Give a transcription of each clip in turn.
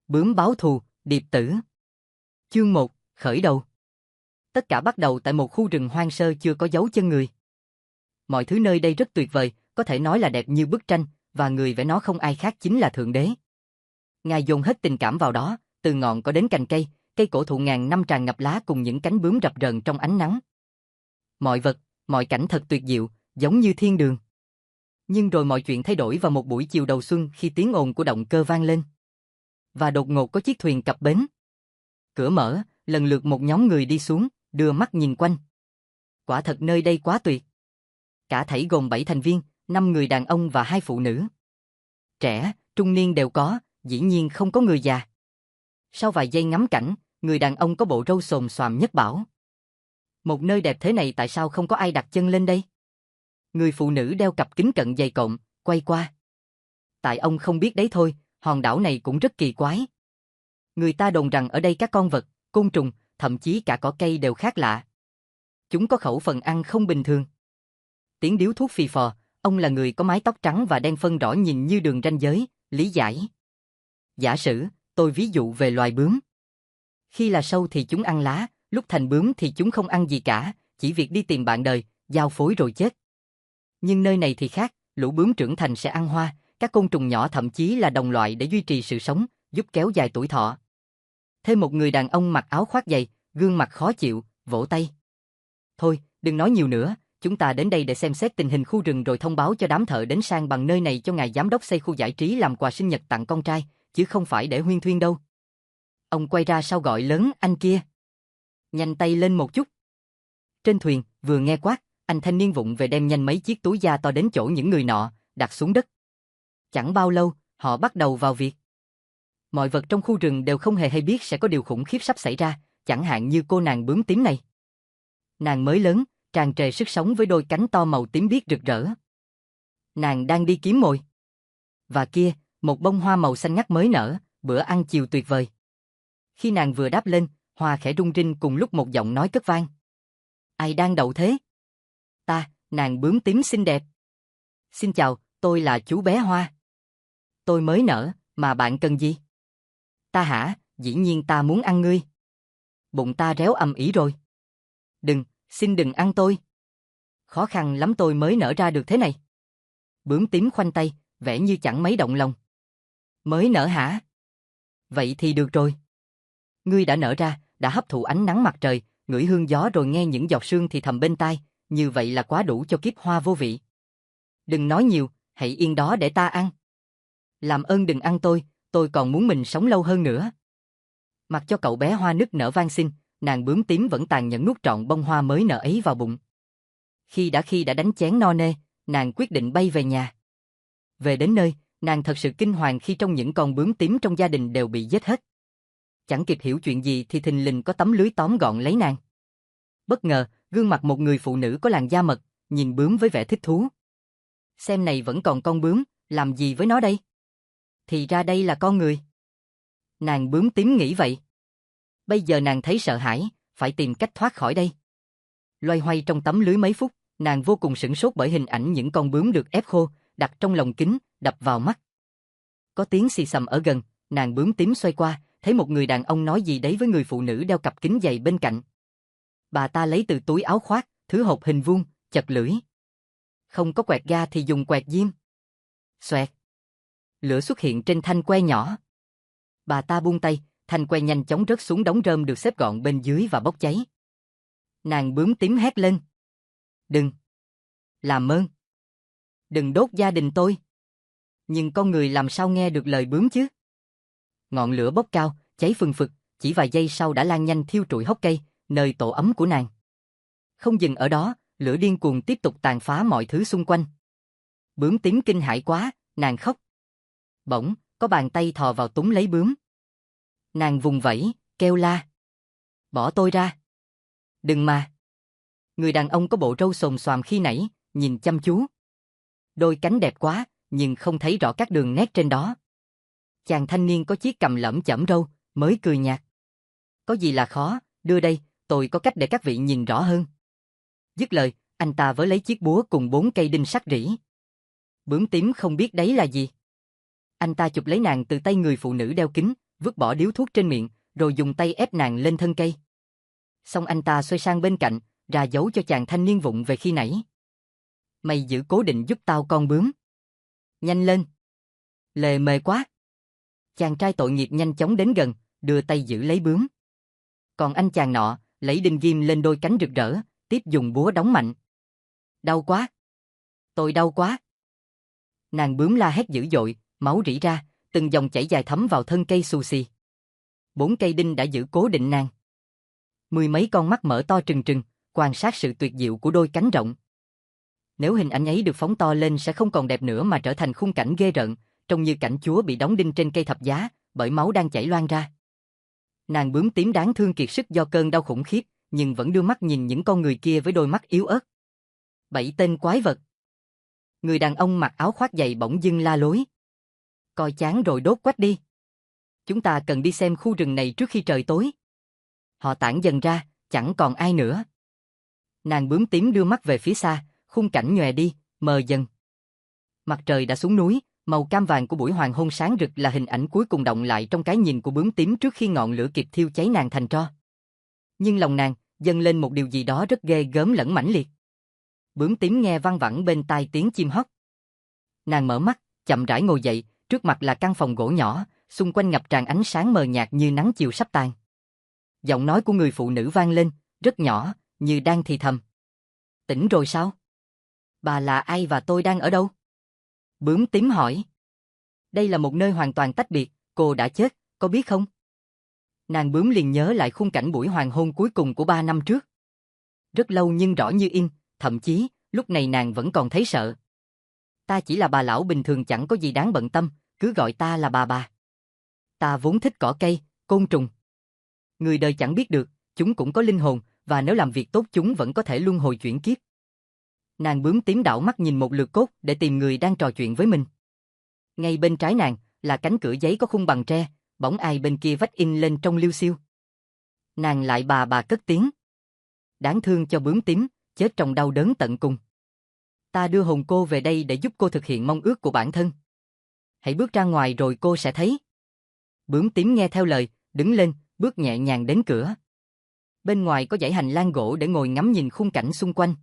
Bướm báo thù, điệp tử. Chương 1, khởi đầu. Tất cả bắt đầu tại một khu rừng hoang sơ chưa có dấu chân người. Mọi thứ nơi đây rất tuyệt vời, có thể nói là đẹp như bức tranh, và người vẽ nó không ai khác chính là Thượng Đế. Ngài dồn hết tình cảm vào đó, từ ngọn cỏ đến cành cây, cây cổ thụ ngàn năm tràn ngập lá cùng những cánh bướm rập rờn trong ánh nắng. Mọi vật, mọi cảnh thật tuyệt diệu, giống như thiên đường. Nhưng rồi mọi chuyện thay đổi vào một buổi chiều đầu xuân khi tiếng ồn của động cơ vang lên. Và đột ngột có chiếc thuyền cập bến. Cửa mở, lần lượt một nhóm người đi xuống, đưa mắt nhìn quanh. Quả thật nơi đây quá tuyệt. Cả thảy gồm 7 thành viên, 5 người đàn ông và 2 phụ nữ. Trẻ, trung niên đều có, dĩ nhiên không có người già. Sau vài giây ngắm cảnh, người đàn ông có bộ râu xồm xoàm nhất bảo: một nơi đẹp thế này tại sao không có ai đặt chân lên đây? Người phụ nữ đeo cặp kính cận dày cộm, quay qua. Tại ông không biết đấy thôi, hòn đảo này cũng rất kỳ quái. Người ta đồn rằng ở đây các con vật, côn trùng, thậm chí cả cỏ cây đều khác lạ. Chúng có khẩu phần ăn không bình thường. Tiếng điếu thuốc phì phò, ông là người có mái tóc trắng và đen phân rõ nhìn như đường ranh giới, lý giải. Giả sử, tôi ví dụ về loài bướm. Khi là sâu thì chúng ăn lá, lúc thành bướm thì chúng không ăn gì cả, chỉ việc đi tìm bạn đời, giao phối rồi chết. Nhưng nơi này thì khác, lũ bướm trưởng thành sẽ ăn hoa, các côn trùng nhỏ thậm chí là đồng loại để duy trì sự sống, giúp kéo dài tuổi thọ. Thêm một người đàn ông mặc áo khoác dày, gương mặt khó chịu, vỗ tay. Thôi, đừng nói nhiều nữa, chúng ta đến đây để xem xét tình hình khu rừng rồi thông báo cho đám thợ đến san bằng nơi này cho ngài giám đốc xây khu giải trí làm quà sinh nhật tặng con trai, chứ không phải để huyên thuyên đâu. Ông quay ra sau gọi lớn anh kia. Nhanh tay lên một chút. Trên thuyền, vừa nghe quát, anh thanh niên vụng về đem nhanh mấy chiếc túi da to đến chỗ những người nọ, đặt xuống đất. Chẳng bao lâu, họ bắt đầu vào việc. Mọi vật trong khu rừng đều không hề hay biết sẽ có điều khủng khiếp sắp xảy ra, chẳng hạn như cô nàng bướm tím này. Nàng mới lớn, tràn trề sức sống với đôi cánh to màu tím biếc rực rỡ. Nàng đang đi kiếm mồi. Và kia, một bông hoa màu xanh ngắt mới nở, bữa ăn chiều tuyệt vời. Khi nàng vừa đáp lên, hoa khẽ rung rinh cùng lúc một giọng nói cất vang. Ai đang đậu thế? Ta, nàng bướm tím xinh đẹp. Xin chào, tôi là chú bé Hoa. Tôi mới nở, mà bạn cần gì? Ta hả, dĩ nhiên ta muốn ăn ngươi. Bụng ta réo ầm ĩ rồi. Đừng, xin đừng ăn tôi. Khó khăn lắm tôi mới nở ra được thế này. Bướm tím khoanh tay, vẻ như chẳng mấy động lòng. Mới nở hả? Vậy thì được rồi. Ngươi đã nở ra, đã hấp thụ ánh nắng mặt trời, ngửi hương gió rồi nghe những giọt sương thì thầm bên tai, như vậy là quá đủ cho kiếp hoa vô vị. Đừng nói nhiều, hãy yên đó để ta ăn. Làm ơn đừng ăn tôi còn muốn mình sống lâu hơn nữa. Mặc cho cậu bé Hoa nức nở van xin, nàng bướm tím vẫn tàn nhẫn nuốt trọn bông hoa mới nở ấy vào bụng. Khi đã đánh chén no nê, nàng quyết định bay về nhà. Về đến nơi, nàng thật sự kinh hoàng khi trong những con bướm tím trong gia đình đều bị giết hết. Chẳng kịp hiểu chuyện gì thì thình lình có tấm lưới tóm gọn lấy nàng. Bất ngờ, gương mặt một người phụ nữ có làn da mật, nhìn bướm với vẻ thích thú. Xem này vẫn còn con bướm, làm gì với nó đây? Thì ra đây là con người. Nàng bướm tím nghĩ vậy. Bây giờ nàng thấy sợ hãi, phải tìm cách thoát khỏi đây. Loay hoay trong tấm lưới mấy phút, nàng vô cùng sửng sốt bởi hình ảnh những con bướm được ép khô, đặt trong lồng kính, đập vào mắt. Có tiếng xì xầm ở gần, nàng bướm tím xoay qua, thấy một người đàn ông nói gì đấy với người phụ nữ đeo cặp kính dày bên cạnh. Bà ta lấy từ túi áo khoác, thứ hộp hình vuông, chật lưỡi. Không có quẹt ga thì dùng quẹt diêm. Xoẹt. Lửa xuất hiện trên thanh que nhỏ. Bà ta buông tay, thanh que nhanh chóng rớt xuống đống rơm được xếp gọn bên dưới và bốc cháy. Nàng bướm tím hét lên. Đừng. Làm ơn. Đừng đốt gia đình tôi. Nhưng con người làm sao nghe được lời bướm chứ? Ngọn lửa bốc cao, cháy phừng phực, chỉ vài giây sau đã lan nhanh thiêu trụi hốc cây, nơi tổ ấm của nàng. Không dừng ở đó, lửa điên cuồng tiếp tục tàn phá mọi thứ xung quanh. Bướm tím kinh hãi quá, nàng khóc. Bỗng, có bàn tay thò vào túm lấy bướm. Nàng vùng vẫy, kêu la. Bỏ tôi ra. Đừng mà. Người đàn ông có bộ râu xồm xoàm khi nãy, nhìn chăm chú. Đôi cánh đẹp quá, nhưng không thấy rõ các đường nét trên đó. Chàng thanh niên có chiếc cằm lởm chởm râu, mới cười nhạt. Có gì là khó, đưa đây, tôi có cách để các vị nhìn rõ hơn. Dứt lời, anh ta vớ lấy chiếc búa cùng 4 cây đinh sắt rỉ. Bướm tím không biết đấy là gì. Anh ta chụp lấy nàng từ tay người phụ nữ đeo kính, vứt bỏ điếu thuốc trên miệng, rồi dùng tay ép nàng lên thân cây. Xong anh ta xoay sang bên cạnh, ra dấu cho chàng thanh niên vụng về khi nãy. Mày giữ cố định giúp tao con bướm. Nhanh lên. Lề mề quá. Chàng trai tội nghiệp nhanh chóng đến gần, đưa tay giữ lấy bướm. Còn anh chàng nọ, lấy đinh ghim lên đôi cánh rực rỡ, tiếp dùng búa đóng mạnh. Đau quá. Tôi đau quá. Nàng bướm la hét dữ dội, máu rỉ ra, từng dòng chảy dài thấm vào thân cây xù xì. 4 cây đinh đã giữ cố định nàng. 10 mấy con mắt mở to trừng trừng, quan sát sự tuyệt diệu của đôi cánh rộng. Nếu hình ảnh ấy được phóng to lên sẽ không còn đẹp nữa mà trở thành khung cảnh ghê rợn, trông như cảnh chúa bị đóng đinh trên cây thập giá, bởi máu đang chảy loang ra. Nàng bướm tím đáng thương kiệt sức do cơn đau khủng khiếp, nhưng vẫn đưa mắt nhìn những con người kia với đôi mắt yếu ớt. 7 tên quái vật. Người đàn ông mặc áo khoác dày bỗng dưng la lối. Coi chán rồi đốt quách đi. Chúng ta cần đi xem khu rừng này trước khi trời tối. Họ tản dần ra, chẳng còn ai nữa. Nàng bướm tím đưa mắt về phía xa, khung cảnh nhòe đi, mờ dần. Mặt trời đã xuống núi, màu cam vàng của buổi hoàng hôn sáng rực là hình ảnh cuối cùng đọng lại trong cái nhìn của bướm tím trước khi ngọn lửa kịp thiêu cháy nàng thành tro. Nhưng lòng nàng dâng lên một điều gì đó rất ghê gớm lẫn mãnh liệt. Bướm tím nghe văng vẳng bên tai tiếng chim hót. Nàng mở mắt, chậm rãi ngồi dậy, trước mặt là căn phòng gỗ nhỏ, xung quanh ngập tràn ánh sáng mờ nhạt như nắng chiều sắp tàn. Giọng nói của người phụ nữ vang lên, rất nhỏ, như đang thì thầm. Tỉnh rồi sao? Bà là ai và tôi đang ở đâu? Bướm tím hỏi. Đây là một nơi hoàn toàn tách biệt, cô đã chết, có biết không? Nàng bướm liền nhớ lại khung cảnh buổi hoàng hôn cuối cùng của 3 năm trước. Rất lâu nhưng rõ như in, thậm chí, lúc này nàng vẫn còn thấy sợ. Ta chỉ là bà lão bình thường chẳng có gì đáng bận tâm, cứ gọi ta là bà. Ta vốn thích cỏ cây, côn trùng. Người đời chẳng biết được, chúng cũng có linh hồn, và nếu làm việc tốt chúng vẫn có thể luân hồi chuyển kiếp. Nàng bướm tím đảo mắt nhìn một lượt cốt để tìm người đang trò chuyện với mình. Ngay bên trái nàng là cánh cửa giấy có khung bằng tre, bóng ai bên kia vách in lên trong liêu xiêu. Nàng lại bà cất tiếng. Đáng thương cho bướm tím, chết trong đau đớn tận cùng. Ta đưa hồn cô về đây để giúp cô thực hiện mong ước của bản thân. Hãy bước ra ngoài rồi cô sẽ thấy. Bướm tím nghe theo lời, đứng lên, bước nhẹ nhàng đến cửa. Bên ngoài có dãy hành lang gỗ để ngồi ngắm nhìn khung cảnh xung quanh.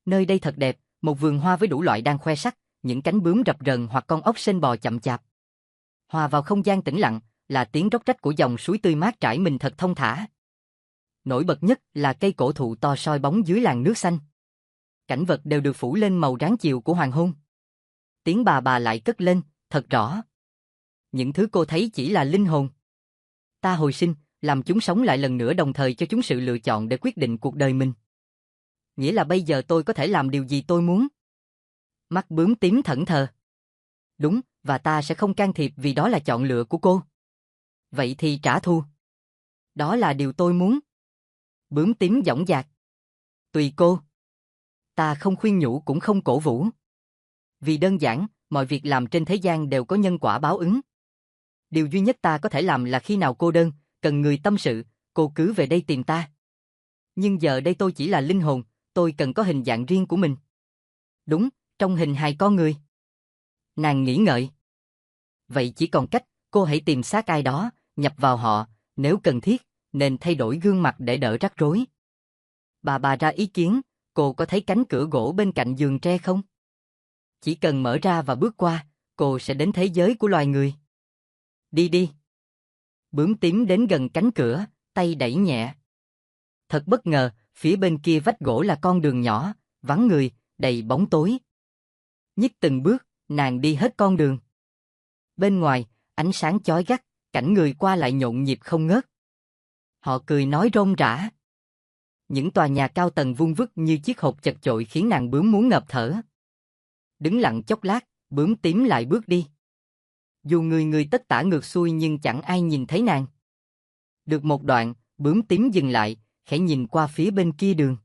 Nơi đây thật đẹp, một vườn hoa với đủ loại đang khoe sắc, những cánh bướm rập rờn hoặc con ốc sên bò chậm chạp. Hòa vào không gian tĩnh lặng là tiếng róc rách của dòng suối tươi mát trải mình thật thông thả. Nổi bật nhất là cây cổ thụ to soi bóng dưới làn nước xanh. Cảnh vật đều được phủ lên màu ráng chiều của hoàng hôn. Tiếng bà lại cất lên, thật rõ. Những thứ cô thấy chỉ là linh hồn. Ta hồi sinh, làm chúng sống lại lần nữa đồng thời cho chúng sự lựa chọn để quyết định cuộc đời mình. Nghĩa là bây giờ tôi có thể làm điều gì tôi muốn. Mắt bướm tím thẫn thờ. Đúng, và ta sẽ không can thiệp vì đó là chọn lựa của cô. Vậy thì trả thù. Đó là điều tôi muốn. Bướm tím dõng dạc. Tùy cô. Ta không khuyên nhủ cũng không cổ vũ. Vì đơn giản, mọi việc làm trên thế gian đều có nhân quả báo ứng. Điều duy nhất ta có thể làm là khi nào cô đơn, cần người tâm sự, cô cứ về đây tìm ta. Nhưng giờ đây tôi chỉ là linh hồn, tôi cần có hình dạng riêng của mình. Đúng, trong hình hài con người. Nàng nghĩ ngợi. Vậy chỉ còn cách, cô hãy tìm xác ai đó, nhập vào họ, nếu cần thiết, nên thay đổi gương mặt để đỡ rắc rối. Bà ra ý kiến, cô có thấy cánh cửa gỗ bên cạnh giường tre không? Chỉ cần mở ra và bước qua, cô sẽ đến thế giới của loài người. Đi đi. Bướm tím đến gần cánh cửa, tay đẩy nhẹ. Thật bất ngờ, phía bên kia vách gỗ là con đường nhỏ, vắng người, đầy bóng tối. Nhích từng bước, nàng đi hết con đường. Bên ngoài, ánh sáng chói gắt, cảnh người qua lại nhộn nhịp không ngớt. Họ cười nói rôm rả. Những tòa nhà cao tầng vuông vức như chiếc hộp chật chội khiến nàng bướm muốn ngợp thở. Đứng lặng chốc lát, bướm tím lại bước đi. Dù người tất tả ngược xuôi nhưng chẳng ai nhìn thấy nàng. Được một đoạn, bướm tím dừng lại, khẽ nhìn qua phía bên kia đường.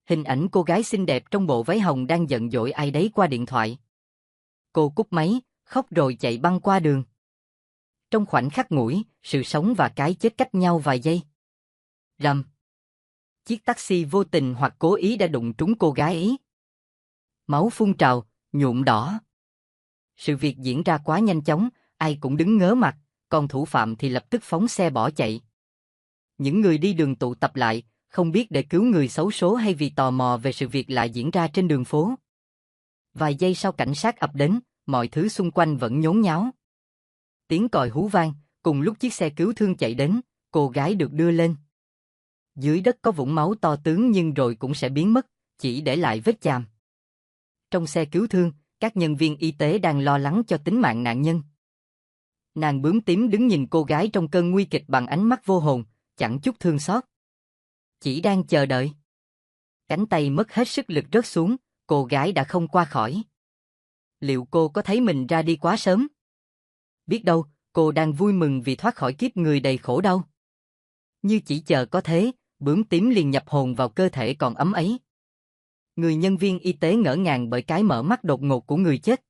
Hình ảnh cô gái xinh đẹp trong bộ váy hồng đang giận dỗi ai đấy qua điện thoại. Cô cúp máy, khóc rồi chạy băng qua đường. Trong khoảnh khắc ngủi, sự sống và cái chết cách nhau vài giây. Rầm. Chiếc taxi vô tình hoặc cố ý đã đụng trúng cô gái ấy. Máu phun trào, nhuộm đỏ. Sự việc diễn ra quá nhanh chóng, ai cũng đứng ngớ mặt, còn thủ phạm thì lập tức phóng xe bỏ chạy. Những người đi đường tụ tập lại, không biết để cứu người xấu số hay vì tò mò về sự việc lại diễn ra trên đường phố. Vài giây sau cảnh sát ập đến, mọi thứ xung quanh vẫn nhốn nháo. Tiếng còi hú vang, cùng lúc chiếc xe cứu thương chạy đến, cô gái được đưa lên. Dưới đất có vũng máu to tướng nhưng rồi cũng sẽ biến mất, chỉ để lại vết chàm. Trong xe cứu thương, các nhân viên y tế đang lo lắng cho tính mạng nạn nhân. Nàng bướm tím đứng nhìn cô gái trong cơn nguy kịch bằng ánh mắt vô hồn, chẳng chút thương xót. Chỉ đang chờ đợi. Cánh tay mất hết sức lực rớt xuống, cô gái đã không qua khỏi. Liệu cô có thấy mình ra đi quá sớm? Biết đâu, cô đang vui mừng vì thoát khỏi kiếp người đầy khổ đau. Như chỉ chờ có thế, bướm tím liền nhập hồn vào cơ thể còn ấm ấy. Người nhân viên y tế ngỡ ngàng bởi cái mở mắt đột ngột của người chết.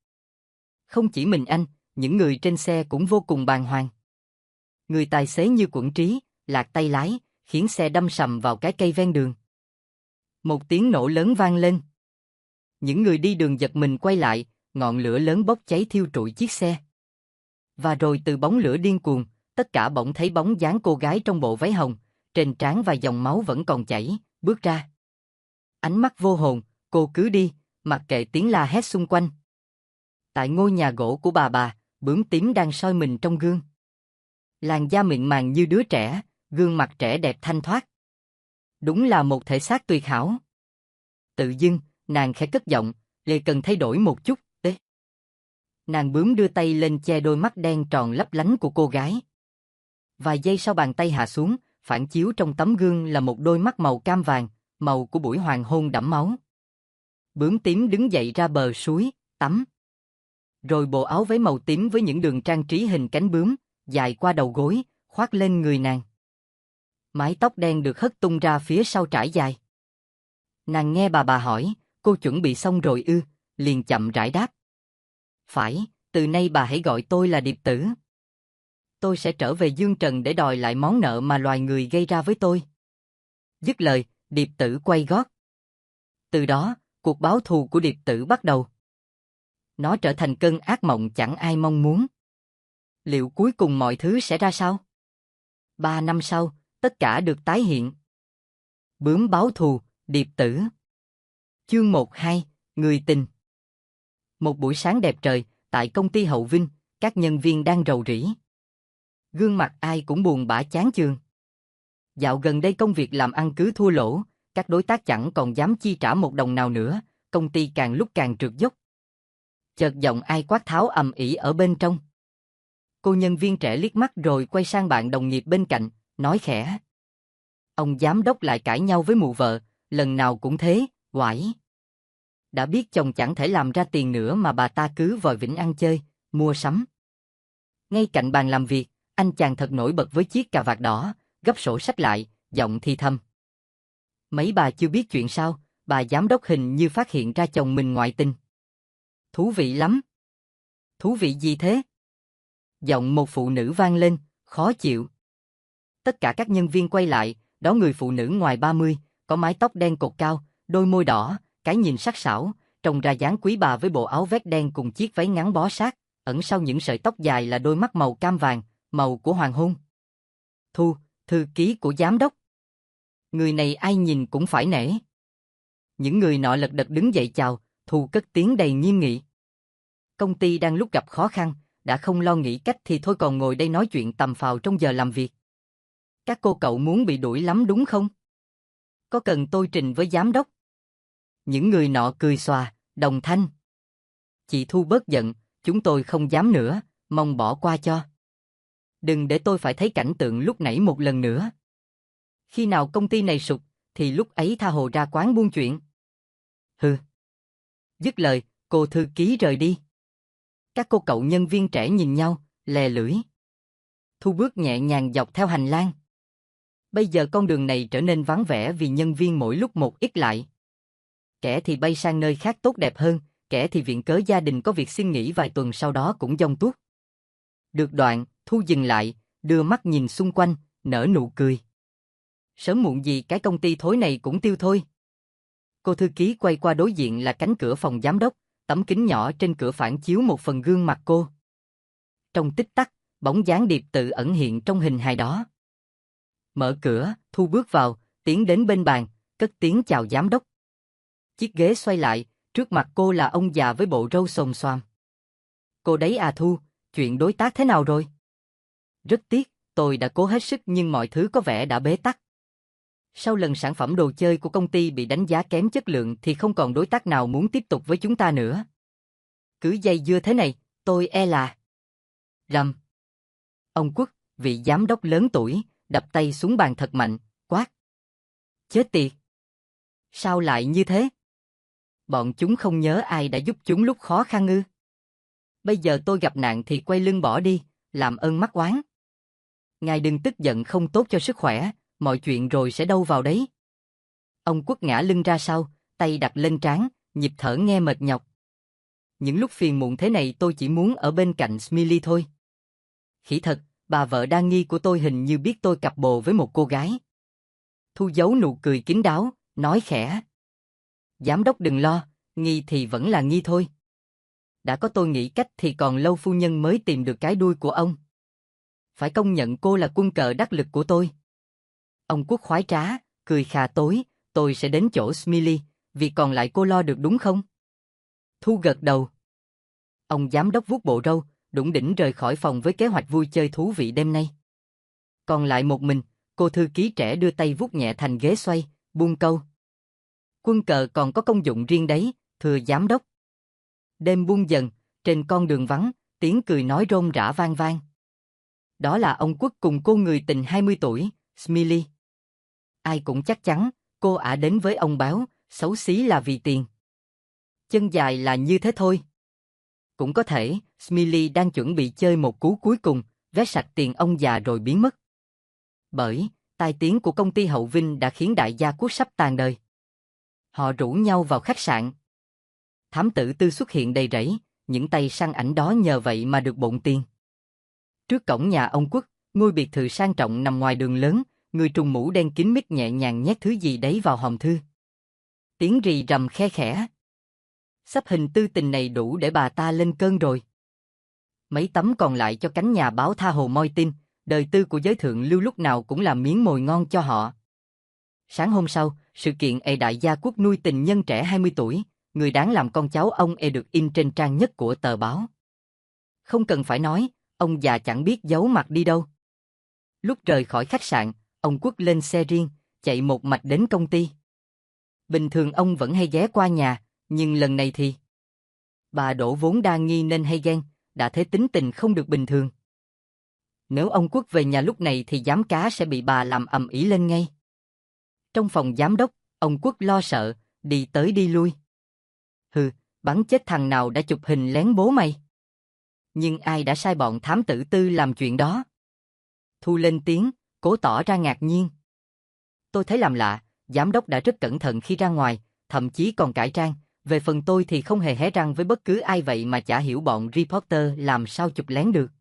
Không chỉ mình anh, những người trên xe cũng vô cùng bàng hoàng. Người tài xế như quẫn trí, lạc tay lái, khiến xe đâm sầm vào cái cây ven đường. Một tiếng nổ lớn vang lên. Những người đi đường giật mình quay lại, ngọn lửa lớn bốc cháy thiêu trụi chiếc xe. Và rồi từ bóng lửa điên cuồng, tất cả bỗng thấy bóng dáng cô gái trong bộ váy hồng, trên trán và dòng máu vẫn còn chảy, bước ra. Ánh mắt vô hồn, cô cứ đi, mặc kệ tiếng la hét xung quanh. Tại ngôi nhà gỗ của bà, bướm tím đang soi mình trong gương. Làn da mịn màng như đứa trẻ, gương mặt trẻ đẹp thanh thoát. Đúng là một thể xác tuyệt hảo. Tự dưng, nàng khẽ cất giọng, "Lê cần thay đổi một chút." Nàng bướm đưa tay lên che đôi mắt đen tròn lấp lánh của cô gái. Vài giây sau bàn tay hạ xuống, phản chiếu trong tấm gương là một đôi mắt màu cam vàng, màu của buổi hoàng hôn đẫm máu. Bướm tím đứng dậy ra bờ suối, tắm. Rồi bộ áo váy màu tím với những đường trang trí hình cánh bướm, dài qua đầu gối, khoác lên người nàng. Mái tóc đen được hất tung ra phía sau trải dài. Nàng nghe bà hỏi, "Cô chuẩn bị xong rồi ư?" Liền chậm rãi đáp. "Phải, từ nay bà hãy gọi tôi là Điệp Tử. Tôi sẽ trở về Dương Trần để đòi lại món nợ mà loài người gây ra với tôi." Dứt lời, Điệp Tử quay gót. Từ đó, cuộc báo thù của Điệp Tử bắt đầu. Nó trở thành cơn ác mộng chẳng ai mong muốn. Liệu cuối cùng mọi thứ sẽ ra sao? 3 năm sau, tất cả được tái hiện. Bướm báo thù, Điệp Tử. Chương 1-2, Người tình. Một buổi sáng đẹp trời, tại công ty Hậu Vinh, các nhân viên đang rầu rĩ. Gương mặt ai cũng buồn bã chán chường. Dạo gần đây công việc làm ăn cứ thua lỗ, các đối tác chẳng còn dám chi trả một đồng nào nữa, công ty càng lúc càng trượt dốc. Chợt giọng ai quát tháo ầm ĩ ở bên trong. Cô nhân viên trẻ liếc mắt rồi quay sang bạn đồng nghiệp bên cạnh, nói khẽ: "Ông giám đốc lại cãi nhau với mụ vợ, lần nào cũng thế, oải. Đã biết chồng chẳng thể làm ra tiền nữa mà bà ta cứ vòi vĩnh ăn chơi, mua sắm." Ngay cạnh bàn làm việc, anh chàng thật nổi bật với chiếc cà vạt đỏ, gấp sổ sách lại, giọng thì thầm: "Mấy bà chưa biết chuyện sao, bà giám đốc hình như phát hiện ra chồng mình ngoại tình." "Thú vị lắm." "Thú vị gì thế?" Giọng một phụ nữ vang lên, khó chịu. Tất cả các nhân viên quay lại, đó người phụ nữ ngoài 30, có mái tóc đen cột cao, đôi môi đỏ, cái nhìn sắc sảo, trông ra dáng quý bà với bộ áo vest đen cùng chiếc váy ngắn bó sát, ẩn sau những sợi tóc dài là đôi mắt màu cam vàng, màu của hoàng hôn. Thu, thư ký của giám đốc. Người này ai nhìn cũng phải nể. Những người nọ lật đật đứng dậy chào, Thu cất tiếng đầy nghiêm nghị. Công ty đang lúc gặp khó khăn, đã không lo nghĩ cách thì thôi còn ngồi đây nói chuyện tầm phào trong giờ làm việc. Các cô cậu muốn bị đuổi lắm đúng không? Có cần tôi trình với giám đốc? Những người nọ cười xòa, đồng thanh. Chị Thu bớt giận, chúng tôi không dám nữa, mong bỏ qua cho. Đừng để tôi phải thấy cảnh tượng lúc nãy một lần nữa. Khi nào công ty này sụp, thì lúc ấy tha hồ ra quán buôn chuyện. Hừ. Dứt lời, cô thư ký rời đi. Các cô cậu nhân viên trẻ nhìn nhau, lè lưỡi. Thu bước nhẹ nhàng dọc theo hành lang. Bây giờ con đường này trở nên vắng vẻ vì nhân viên mỗi lúc một ít lại. Kẻ thì bay sang nơi khác tốt đẹp hơn, kẻ thì viện cớ gia đình có việc xin nghỉ vài tuần sau đó cũng dông tuốt. Được đoạn, Thu dừng lại, đưa mắt nhìn xung quanh, nở nụ cười. Sớm muộn gì cái công ty thối này cũng tiêu thôi. Cô thư ký quay qua đối diện là cánh cửa phòng giám đốc, tấm kính nhỏ trên cửa phản chiếu một phần gương mặt cô. Trong tích tắc, bóng dáng Điệp Tự ẩn hiện trong hình hài đó. Mở cửa, Thu bước vào, tiến đến bên bàn, cất tiếng chào giám đốc. Chiếc ghế xoay lại, trước mặt cô là ông già với bộ râu xồm xoàm. Cô đấy à Thu, chuyện đối tác thế nào rồi? Rất tiếc, tôi đã cố hết sức nhưng mọi thứ có vẻ đã bế tắc. Sau lần sản phẩm đồ chơi của công ty bị đánh giá kém chất lượng thì không còn đối tác nào muốn tiếp tục với chúng ta nữa. Cứ dây dưa thế này, tôi e là... Rầm. Ông Quốc, vị giám đốc lớn tuổi, đập tay xuống bàn thật mạnh, quát. Chết tiệt! Sao lại như thế? Bọn chúng không nhớ ai đã giúp chúng lúc khó khăn ư? Bây giờ tôi gặp nạn thì quay lưng bỏ đi, làm ơn mắc oán. Ngài đừng tức giận, không tốt cho sức khỏe, mọi chuyện rồi sẽ đâu vào đấy. Ông Quốc ngã lưng ra sau, tay đặt lên trán, nhịp thở nghe mệt nhọc. Những lúc phiền muộn thế này tôi chỉ muốn ở bên cạnh Smiley thôi. Khỉ thật, bà vợ đa nghi của tôi hình như biết tôi cặp bồ với một cô gái. Thu giấu nụ cười kín đáo, nói khẽ. Giám đốc đừng lo, nghi thì vẫn là nghi thôi. Đã có tôi nghĩ cách thì còn lâu phu nhân mới tìm được cái đuôi của ông. Phải công nhận cô là quân cờ đắc lực của tôi. Ông Quốc khoái trá, cười khà tối, tôi sẽ đến chỗ Smiley, việc còn lại cô lo được đúng không? Thu gật đầu. Ông giám đốc vuốt bộ râu, đủng đỉnh rời khỏi phòng với kế hoạch vui chơi thú vị đêm nay. Còn lại một mình, cô thư ký trẻ đưa tay vuốt nhẹ thành ghế xoay, buông câu. Quân cờ còn có công dụng riêng đấy, thưa giám đốc. Đêm buông dần, trên con đường vắng, tiếng cười nói rôm rã vang vang. Đó là ông Quốc cùng cô người tình 20 tuổi, Smiley. Ai cũng chắc chắn, cô ả đến với ông báo, xấu xí là vì tiền. Chân dài là như thế thôi. Cũng có thể, Smiley đang chuẩn bị chơi một cú cuối cùng, vét sạch tiền ông già rồi biến mất. Bởi, tai tiếng của công ty Hậu Vinh đã khiến đại gia Quốc sắp tàn đời. Họ rủ nhau vào khách sạn. Thám tử Tư xuất hiện đầy rẫy, những tay săn ảnh đó nhờ vậy mà được bộn tiền. Trước cổng nhà ông Quốc, ngôi biệt thự sang trọng nằm ngoài đường lớn, người trùm mũ đen kín mít nhẹ nhàng nhét thứ gì đấy vào hòm thư. Tiếng rì rầm khe khẽ. Sắp hình tư tình này đủ để bà ta lên cơn rồi. Mấy tấm còn lại cho cánh nhà báo tha hồ moi tin, đời tư của giới thượng lưu lúc nào cũng là miếng mồi ngon cho họ. Sáng hôm sau, sự kiện đại gia Quốc nuôi tình nhân trẻ 20 tuổi, người đáng làm con cháu ông được in trên trang nhất của tờ báo. Không cần phải nói, ông già chẳng biết giấu mặt đi đâu. Lúc rời khỏi khách sạn, ông Quốc lên xe riêng, chạy một mạch đến công ty. Bình thường ông vẫn hay ghé qua nhà, nhưng lần này thì... Bà Đỗ vốn đa nghi nên hay ghen, đã thế tính tình không được bình thường. Nếu ông Quốc về nhà lúc này thì giám cá sẽ bị bà làm ầm ĩ lên ngay. Trong phòng giám đốc, ông Quốc lo sợ, đi tới đi lui. Hừ, bắn chết thằng nào đã chụp hình lén bố mày. Nhưng ai đã sai bọn thám tử Tư làm chuyện đó? Thu lên tiếng, cố tỏ ra ngạc nhiên. Tôi thấy làm lạ, giám đốc đã rất cẩn thận khi ra ngoài, thậm chí còn cải trang. Về phần tôi thì không hề hé răng với bất cứ ai vậy mà chả hiểu bọn reporter làm sao chụp lén được.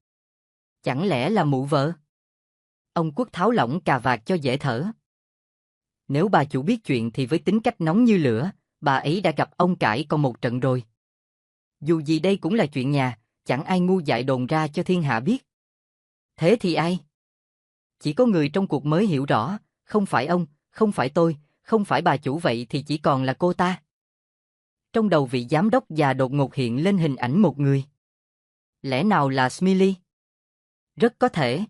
Chẳng lẽ là mụ vợ? Ông Quốc tháo lỏng cà vạt cho dễ thở. Nếu bà chủ biết chuyện thì với tính cách nóng như lửa, bà ấy đã gặp ông cãi còn một trận rồi. Dù gì đây cũng là chuyện nhà, chẳng ai ngu dại đồn ra cho thiên hạ biết. Thế thì ai? Chỉ có người trong cuộc mới hiểu rõ, không phải ông, không phải tôi, không phải bà chủ vậy thì chỉ còn là cô ta. Trong đầu vị giám đốc già đột ngột hiện lên hình ảnh một người. Lẽ nào là Smiley? Rất có thể.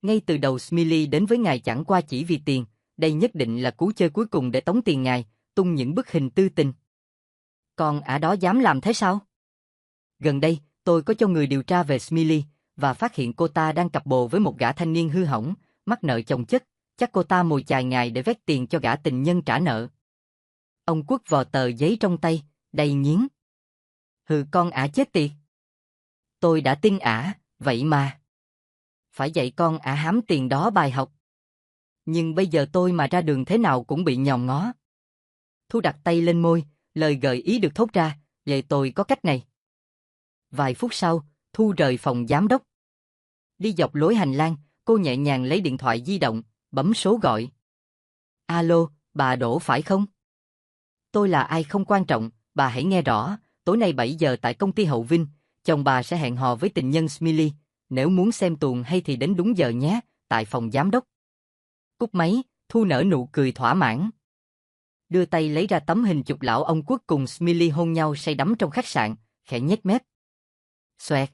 Ngay từ đầu Smiley đến với ngài chẳng qua chỉ vì tiền, đây nhất định là cú chơi cuối cùng để tống tiền ngài, tung những bức hình tư tình. Còn ả đó dám làm thế sao? Gần đây, tôi có cho người điều tra về Smiley, và phát hiện cô ta đang cặp bồ với một gã thanh niên hư hỏng, mắc nợ chồng chất, chắc cô ta mồi chài ngài để vét tiền cho gã tình nhân trả nợ. Ông Quốc vò tờ giấy trong tay, đầy nghiến. Hừ, con ả chết tiệt. Tôi đã tin ả, vậy mà. Phải dạy con ả hám tiền đó bài học. Nhưng bây giờ tôi mà ra đường thế nào cũng bị nhòm ngó. Thu đặt tay lên môi, lời gợi ý được thốt ra, vậy tôi có cách này. Vài phút sau, Thu rời phòng giám đốc. Đi dọc lối hành lang, cô nhẹ nhàng lấy điện thoại di động, bấm số gọi. Alo, bà Đỗ phải không? Tôi là ai không quan trọng, bà hãy nghe rõ, tối nay 7 giờ tại công ty Hậu Vinh, chồng bà sẽ hẹn hò với tình nhân Smiley, Nếu muốn xem tuồng hay thì đến đúng giờ nhé, tại phòng giám đốc. Cúp máy, Thu nở nụ cười thỏa mãn. Đưa tay lấy ra tấm hình chụp lão ông Quốc cùng Smiley hôn nhau say đắm trong khách sạn, khẽ nhếch mép. Xoẹt.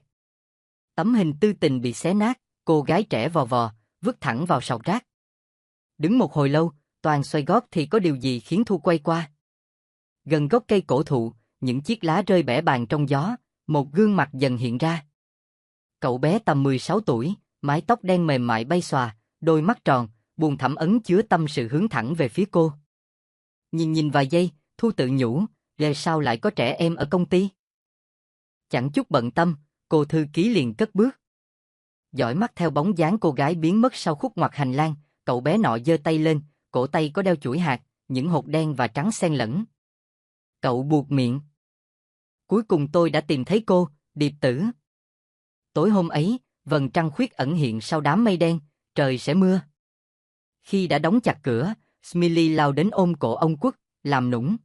Tấm hình tư tình bị xé nát, cô gái trẻ vò vò, vứt thẳng vào sọt rác. Đứng một hồi lâu, Toàn xoay gót thì có điều gì khiến Thu quay qua. Gần gốc cây cổ thụ, những chiếc lá rơi bẻ bàng trong gió, một gương mặt dần hiện ra. Cậu bé tầm 16 tuổi, mái tóc đen mềm mại bay xòa, đôi mắt tròn, buồn thẳm ẩn chứa tâm sự hướng thẳng về phía cô. Nhìn vài giây, Thu tự nhủ, về sao lại có trẻ em ở công ty? Chẳng chút bận tâm, cô thư ký liền cất bước. Dõi mắt theo bóng dáng cô gái biến mất sau khúc ngoặt hành lang, cậu bé nọ giơ tay lên, cổ tay có đeo chuỗi hạt, những hột đen và trắng xen lẫn. Cậu buột miệng. Cuối cùng tôi đã tìm thấy cô, Điệp Tử. Tối hôm ấy, vầng trăng khuyết ẩn hiện sau đám mây đen, trời sẽ mưa. Khi đã đóng chặt cửa, Smiley lao đến ôm cổ ông Quốc, làm nũng.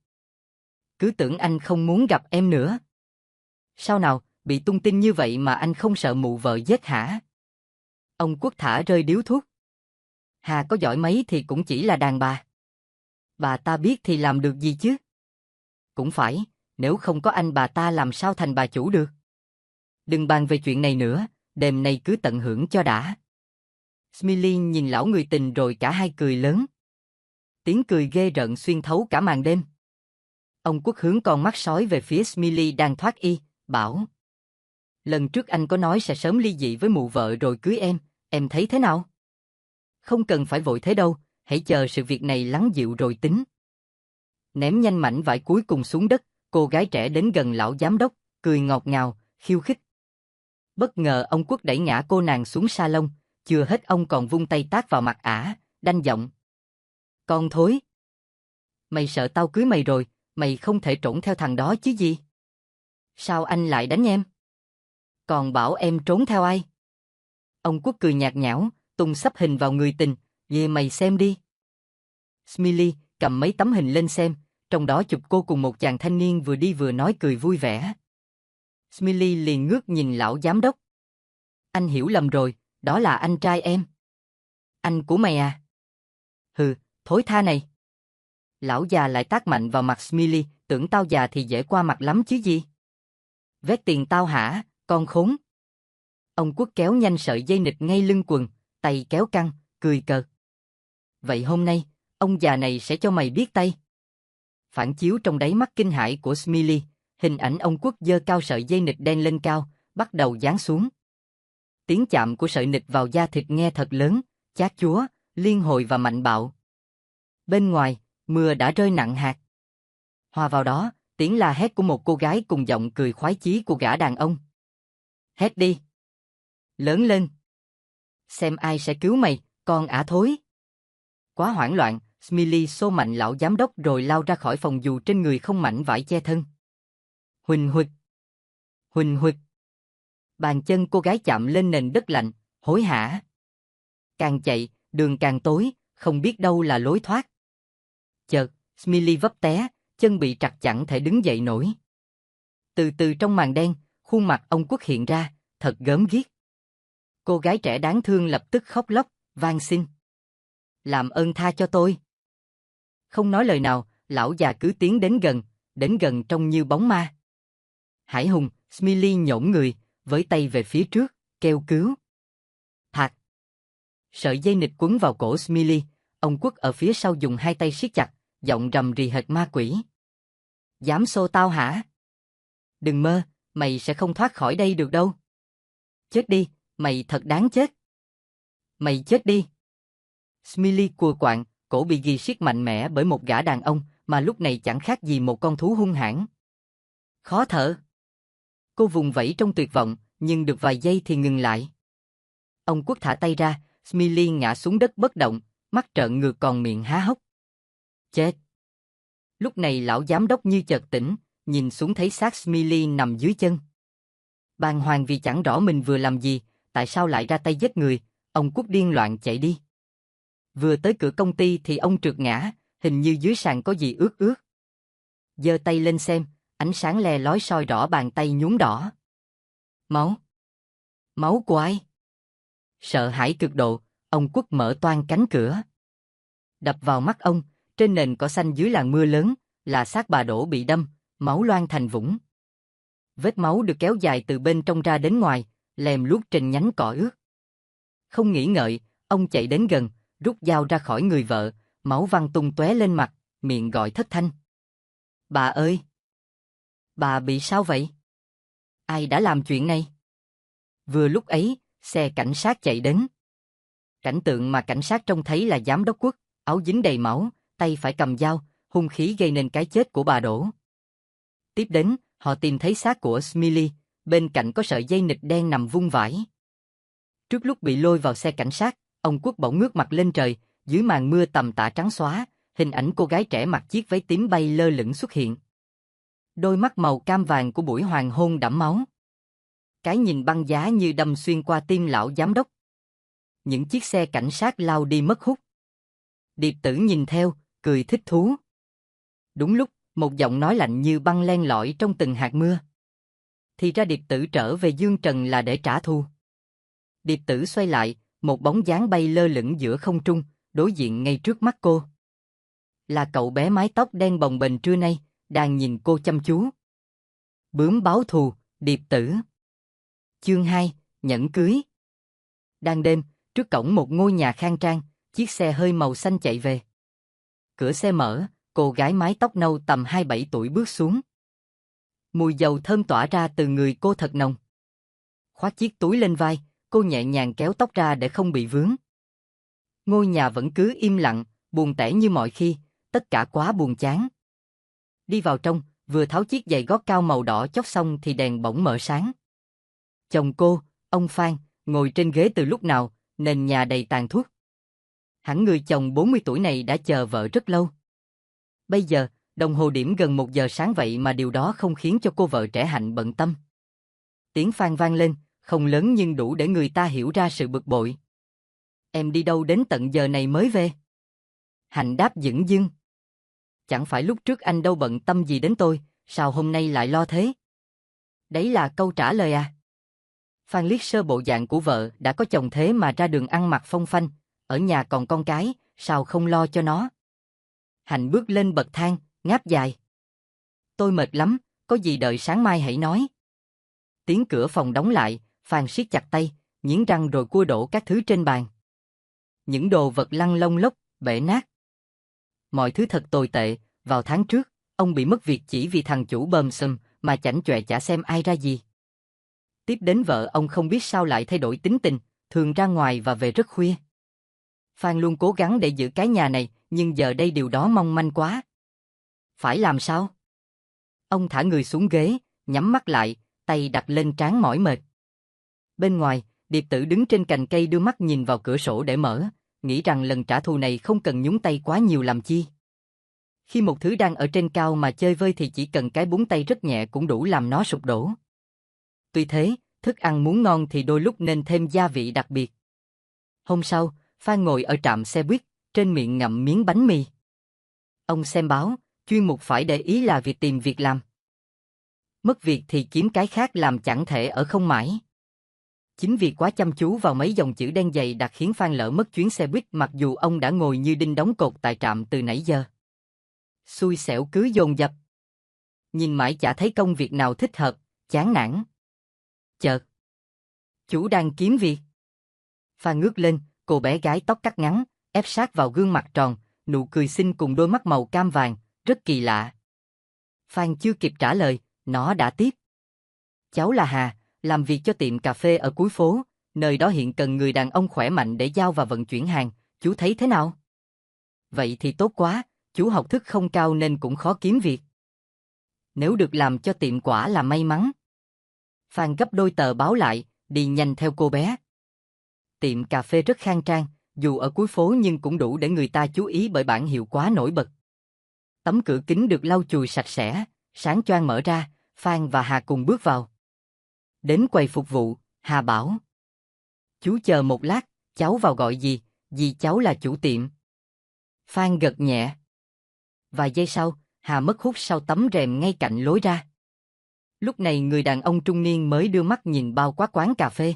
Cứ tưởng anh không muốn gặp em nữa. Sao nào, bị tung tin như vậy mà anh không sợ mụ vợ giết hả? Ông Quốc thả rơi điếu thuốc. Hà có giỏi mấy thì cũng chỉ là đàn bà. Bà ta biết thì làm được gì chứ? Cũng phải, nếu không có anh bà ta làm sao thành bà chủ được? Đừng bàn về chuyện này nữa, đêm nay cứ tận hưởng cho đã. Smiley nhìn lão người tình rồi cả hai cười lớn. Tiếng cười ghê rợn xuyên thấu cả màn đêm. Ông Quốc hướng con mắt sói về phía Smiley đang thoát y, bảo. Lần trước anh có nói sẽ sớm ly dị với mụ vợ rồi cưới em thấy thế nào? Không cần phải vội thế đâu, hãy chờ sự việc này lắng dịu rồi tính. Ném nhanh mảnh vải cuối cùng xuống đất, cô gái trẻ đến gần lão giám đốc, cười ngọt ngào, khiêu khích. Bất ngờ ông Quốc đẩy ngã cô nàng xuống salon, chưa hết ông còn vung tay tát vào mặt ả, đanh giọng. Con thối! Mày sợ tao cưới mày rồi, mày không thể trốn theo thằng đó chứ gì? Sao anh lại đánh em? Còn bảo em trốn theo ai? Ông Quốc cười nhạt nhẽo, tung sắp hình vào người tình, về mày xem đi. Smiley cầm mấy tấm hình lên xem, trong đó chụp cô cùng một chàng thanh niên vừa đi vừa nói cười vui vẻ. Smiley liền ngước nhìn lão giám đốc. Anh hiểu lầm rồi, đó là anh trai em. Anh của mày à? Hừ, thối tha này. Lão già lại tát mạnh vào mặt Smiley, tưởng tao già thì dễ qua mặt lắm chứ gì. Vét tiền tao hả, con khốn. Ông Quốc kéo nhanh sợi dây nịt ngay lưng quần, tay kéo căng, cười cợt. Vậy hôm nay, ông già này sẽ cho mày biết tay. Phản chiếu trong đáy mắt kinh hãi của Smiley, hình ảnh ông Quốc giơ cao sợi dây nịt đen lên cao, bắt đầu giáng xuống. Tiếng chạm của sợi nịt vào da thịt nghe thật lớn, chát chúa, liên hồi và mạnh bạo. Bên ngoài, mưa đã rơi nặng hạt. Hòa vào đó, tiếng la hét của một cô gái cùng giọng cười khoái chí của gã đàn ông. Hét đi! Lớn lên! Xem ai sẽ cứu mày, con ả thối! Quá hoảng loạn, Smiley xô mạnh lão giám đốc rồi lao ra khỏi phòng dù trên người không mảnh vải che thân. Huỳnh huỵch! Huỳnh huỵch! Bàn chân cô gái chạm lên nền đất lạnh, hối hả. Càng chạy, đường càng tối, không biết đâu là lối thoát. Chợt, Smiley vấp té, chân bị trặc chẳng thể đứng dậy nổi. Từ từ trong màn đen, khuôn mặt ông Quốc hiện ra, thật gớm ghiếc. Cô gái trẻ đáng thương lập tức khóc lóc, van xin. Làm ơn tha cho tôi. Không nói lời nào, lão già cứ tiến đến gần trông như bóng ma. Hải hùng, Smiley nhổn người, với tay về phía trước, kêu cứu. Thạc. Sợi dây nịt quấn vào cổ Smiley, ông Quốc ở phía sau dùng hai tay siết chặt, giọng rầm rì hệt ma quỷ. Dám xô tao hả? Đừng mơ, mày sẽ không thoát khỏi đây được đâu. Chết đi, mày thật đáng chết. Mày chết đi. Smiley cua quạng, cổ bị ghi siết mạnh mẽ bởi một gã đàn ông, mà lúc này chẳng khác gì một con thú hung hãn. Khó thở. Cô vùng vẫy trong tuyệt vọng, nhưng được vài giây thì ngừng lại. Ông Quốc thả tay ra, Smiley ngã xuống đất bất động, mắt trợn ngược còn miệng há hốc. Chết. Lúc này lão giám đốc như chợt tỉnh, nhìn xuống thấy xác Smiley nằm dưới chân. Bàng hoàng vì chẳng rõ mình vừa làm gì, tại sao lại ra tay giết người, ông Quốc điên loạn chạy đi. Vừa tới cửa công ty thì ông trượt ngã, hình như dưới sàn có gì ướt ướt. Giơ tay lên xem, ánh sáng le lói soi rõ bàn tay nhuốm đỏ. Máu. Máu của ai? Sợ hãi cực độ, ông Quất mở toang cánh cửa. Đập vào mắt ông, trên nền cỏ xanh dưới làn mưa lớn, là xác bà Đỗ bị đâm, máu loang thành vũng. Vết máu được kéo dài từ bên trong ra đến ngoài, lem luốc trên nhánh cỏ ướt. Không nghĩ ngợi, ông chạy đến gần, rút dao ra khỏi người vợ, máu văng tung tóe lên mặt, miệng gọi thất thanh. Bà ơi! Bà bị sao vậy? Ai đã làm chuyện này? Vừa lúc ấy, xe cảnh sát chạy đến. Cảnh tượng mà cảnh sát trông thấy là giám đốc Quất, áo dính đầy máu, tay phải cầm dao, hung khí gây nên cái chết của bà Đỗ. Tiếp đến, họ tìm thấy xác của Smiley, bên cạnh có sợi dây nịt đen nằm vung vãi. Trước lúc bị lôi vào xe cảnh sát, ông Quất bỗng ngước mặt lên trời, dưới màn mưa tầm tã trắng xóa, hình ảnh cô gái trẻ mặc chiếc váy tím bay lơ lửng xuất hiện. Đôi mắt màu cam vàng của buổi hoàng hôn đẫm máu. Cái nhìn băng giá như đâm xuyên qua tim lão giám đốc. Những chiếc xe cảnh sát lao đi mất hút. Điệp Tử nhìn theo, cười thích thú. Đúng lúc, một giọng nói lạnh như băng len lỏi trong từng hạt mưa. Thì ra Điệp Tử trở về Dương Trần là để trả thù. Điệp Tử xoay lại, một bóng dáng bay lơ lửng giữa không trung, đối diện ngay trước mắt cô. Là cậu bé mái tóc đen bồng bềnh trưa nay, đang nhìn cô chăm chú. Bướm báo thù, Điệp Tử. Chương 2, nhẫn cưới. Đang đêm, trước cổng một ngôi nhà khang trang, chiếc xe hơi màu xanh chạy về. Cửa xe mở, cô gái mái tóc nâu tầm 27 tuổi bước xuống. Mùi dầu thơm tỏa ra từ người cô thật nồng. Khoác chiếc túi lên vai, cô nhẹ nhàng kéo tóc ra để không bị vướng. Ngôi nhà vẫn cứ im lặng, buồn tẻ như mọi khi, tất cả quá buồn chán. Đi vào trong, vừa tháo chiếc giày gót cao màu đỏ chót xong thì đèn bỗng mở sáng. Chồng cô, ông Phan, ngồi trên ghế từ lúc nào, nền nhà đầy tàn thuốc. Hẳn người chồng 40 tuổi này đã chờ vợ rất lâu. Bây giờ, đồng hồ điểm gần 1 giờ sáng vậy mà điều đó không khiến cho cô vợ trẻ Hạnh bận tâm. Tiếng Phan vang lên, không lớn nhưng đủ để người ta hiểu ra sự bực bội. Em đi đâu đến tận giờ này mới về? Hạnh đáp dửng dưng. Chẳng phải lúc trước anh đâu bận tâm gì đến tôi, sao hôm nay lại lo thế? Đấy là câu trả lời à? Phan liếc sơ bộ dạng của vợ, đã có chồng thế mà ra đường ăn mặc phong phanh, ở nhà còn con cái, sao không lo cho nó? Hạnh bước lên bậc thang, ngáp dài. Tôi mệt lắm, có gì đợi sáng mai hãy nói. Tiếng cửa phòng đóng lại, Phan siết chặt tay, nghiến răng rồi cua đổ các thứ trên bàn. Những đồ vật lăn lông lốc, bể nát. Mọi thứ thật tồi tệ, vào tháng trước, ông bị mất việc chỉ vì thằng chủ bơm xùm mà chảnh chọe chả xem ai ra gì. Tiếp đến vợ ông không biết sao lại thay đổi tính tình, thường ra ngoài và về rất khuya. Phan luôn cố gắng để giữ cái nhà này, nhưng giờ đây điều đó mong manh quá. Phải làm sao? Ông thả người xuống ghế, nhắm mắt lại, tay đặt lên trán mỏi mệt. Bên ngoài, Điệp Tử đứng trên cành cây đưa mắt nhìn vào cửa sổ để mở, nghĩ rằng lần trả thù này không cần nhúng tay quá nhiều làm chi. Khi một thứ đang ở trên cao mà chơi vơi thì chỉ cần cái búng tay rất nhẹ cũng đủ làm nó sụp đổ. Tuy thế, thức ăn muốn ngon thì đôi lúc nên thêm gia vị đặc biệt. Hôm sau, Phan ngồi ở trạm xe buýt, trên miệng ngậm miếng bánh mì. Ông xem báo, chuyên mục phải để ý là việc tìm việc làm. Mất việc thì kiếm cái khác làm chẳng thể ở không mãi. Chính vì quá chăm chú vào mấy dòng chữ đen dày đặc khiến Phan lỡ mất chuyến xe buýt mặc dù ông đã ngồi như đinh đóng cột tại trạm từ nãy giờ. Xui xẻo cứ dồn dập. Nhìn mãi chả thấy công việc nào thích hợp, chán nản. Chợt, chủ đang kiếm việc. Phan ngước lên, cô bé gái tóc cắt ngắn, ép sát vào gương mặt tròn, nụ cười xinh cùng đôi mắt màu cam vàng, rất kỳ lạ. Phan chưa kịp trả lời, nó đã tiếp. Cháu là Hà, làm việc cho tiệm cà phê ở cuối phố, nơi đó hiện cần người đàn ông khỏe mạnh để giao và vận chuyển hàng, chú thấy thế nào? Vậy thì tốt quá, chú học thức không cao nên cũng khó kiếm việc. Nếu được làm cho tiệm quả là may mắn. Phan gấp đôi tờ báo lại, đi nhanh theo cô bé. Tiệm cà phê rất khang trang, dù ở cuối phố nhưng cũng đủ để người ta chú ý bởi bảng hiệu quá nổi bật. Tấm cửa kính được lau chùi sạch sẽ, sáng choang mở ra, Phan và Hà cùng bước vào. Đến quầy phục vụ, Hà bảo. Chú chờ một lát, cháu vào gọi gì, vì cháu là chủ tiệm. Phan gật nhẹ. Vài giây sau, Hà mất hút sau tấm rèm ngay cạnh lối ra. Lúc này người đàn ông trung niên mới đưa mắt nhìn bao quát quán cà phê.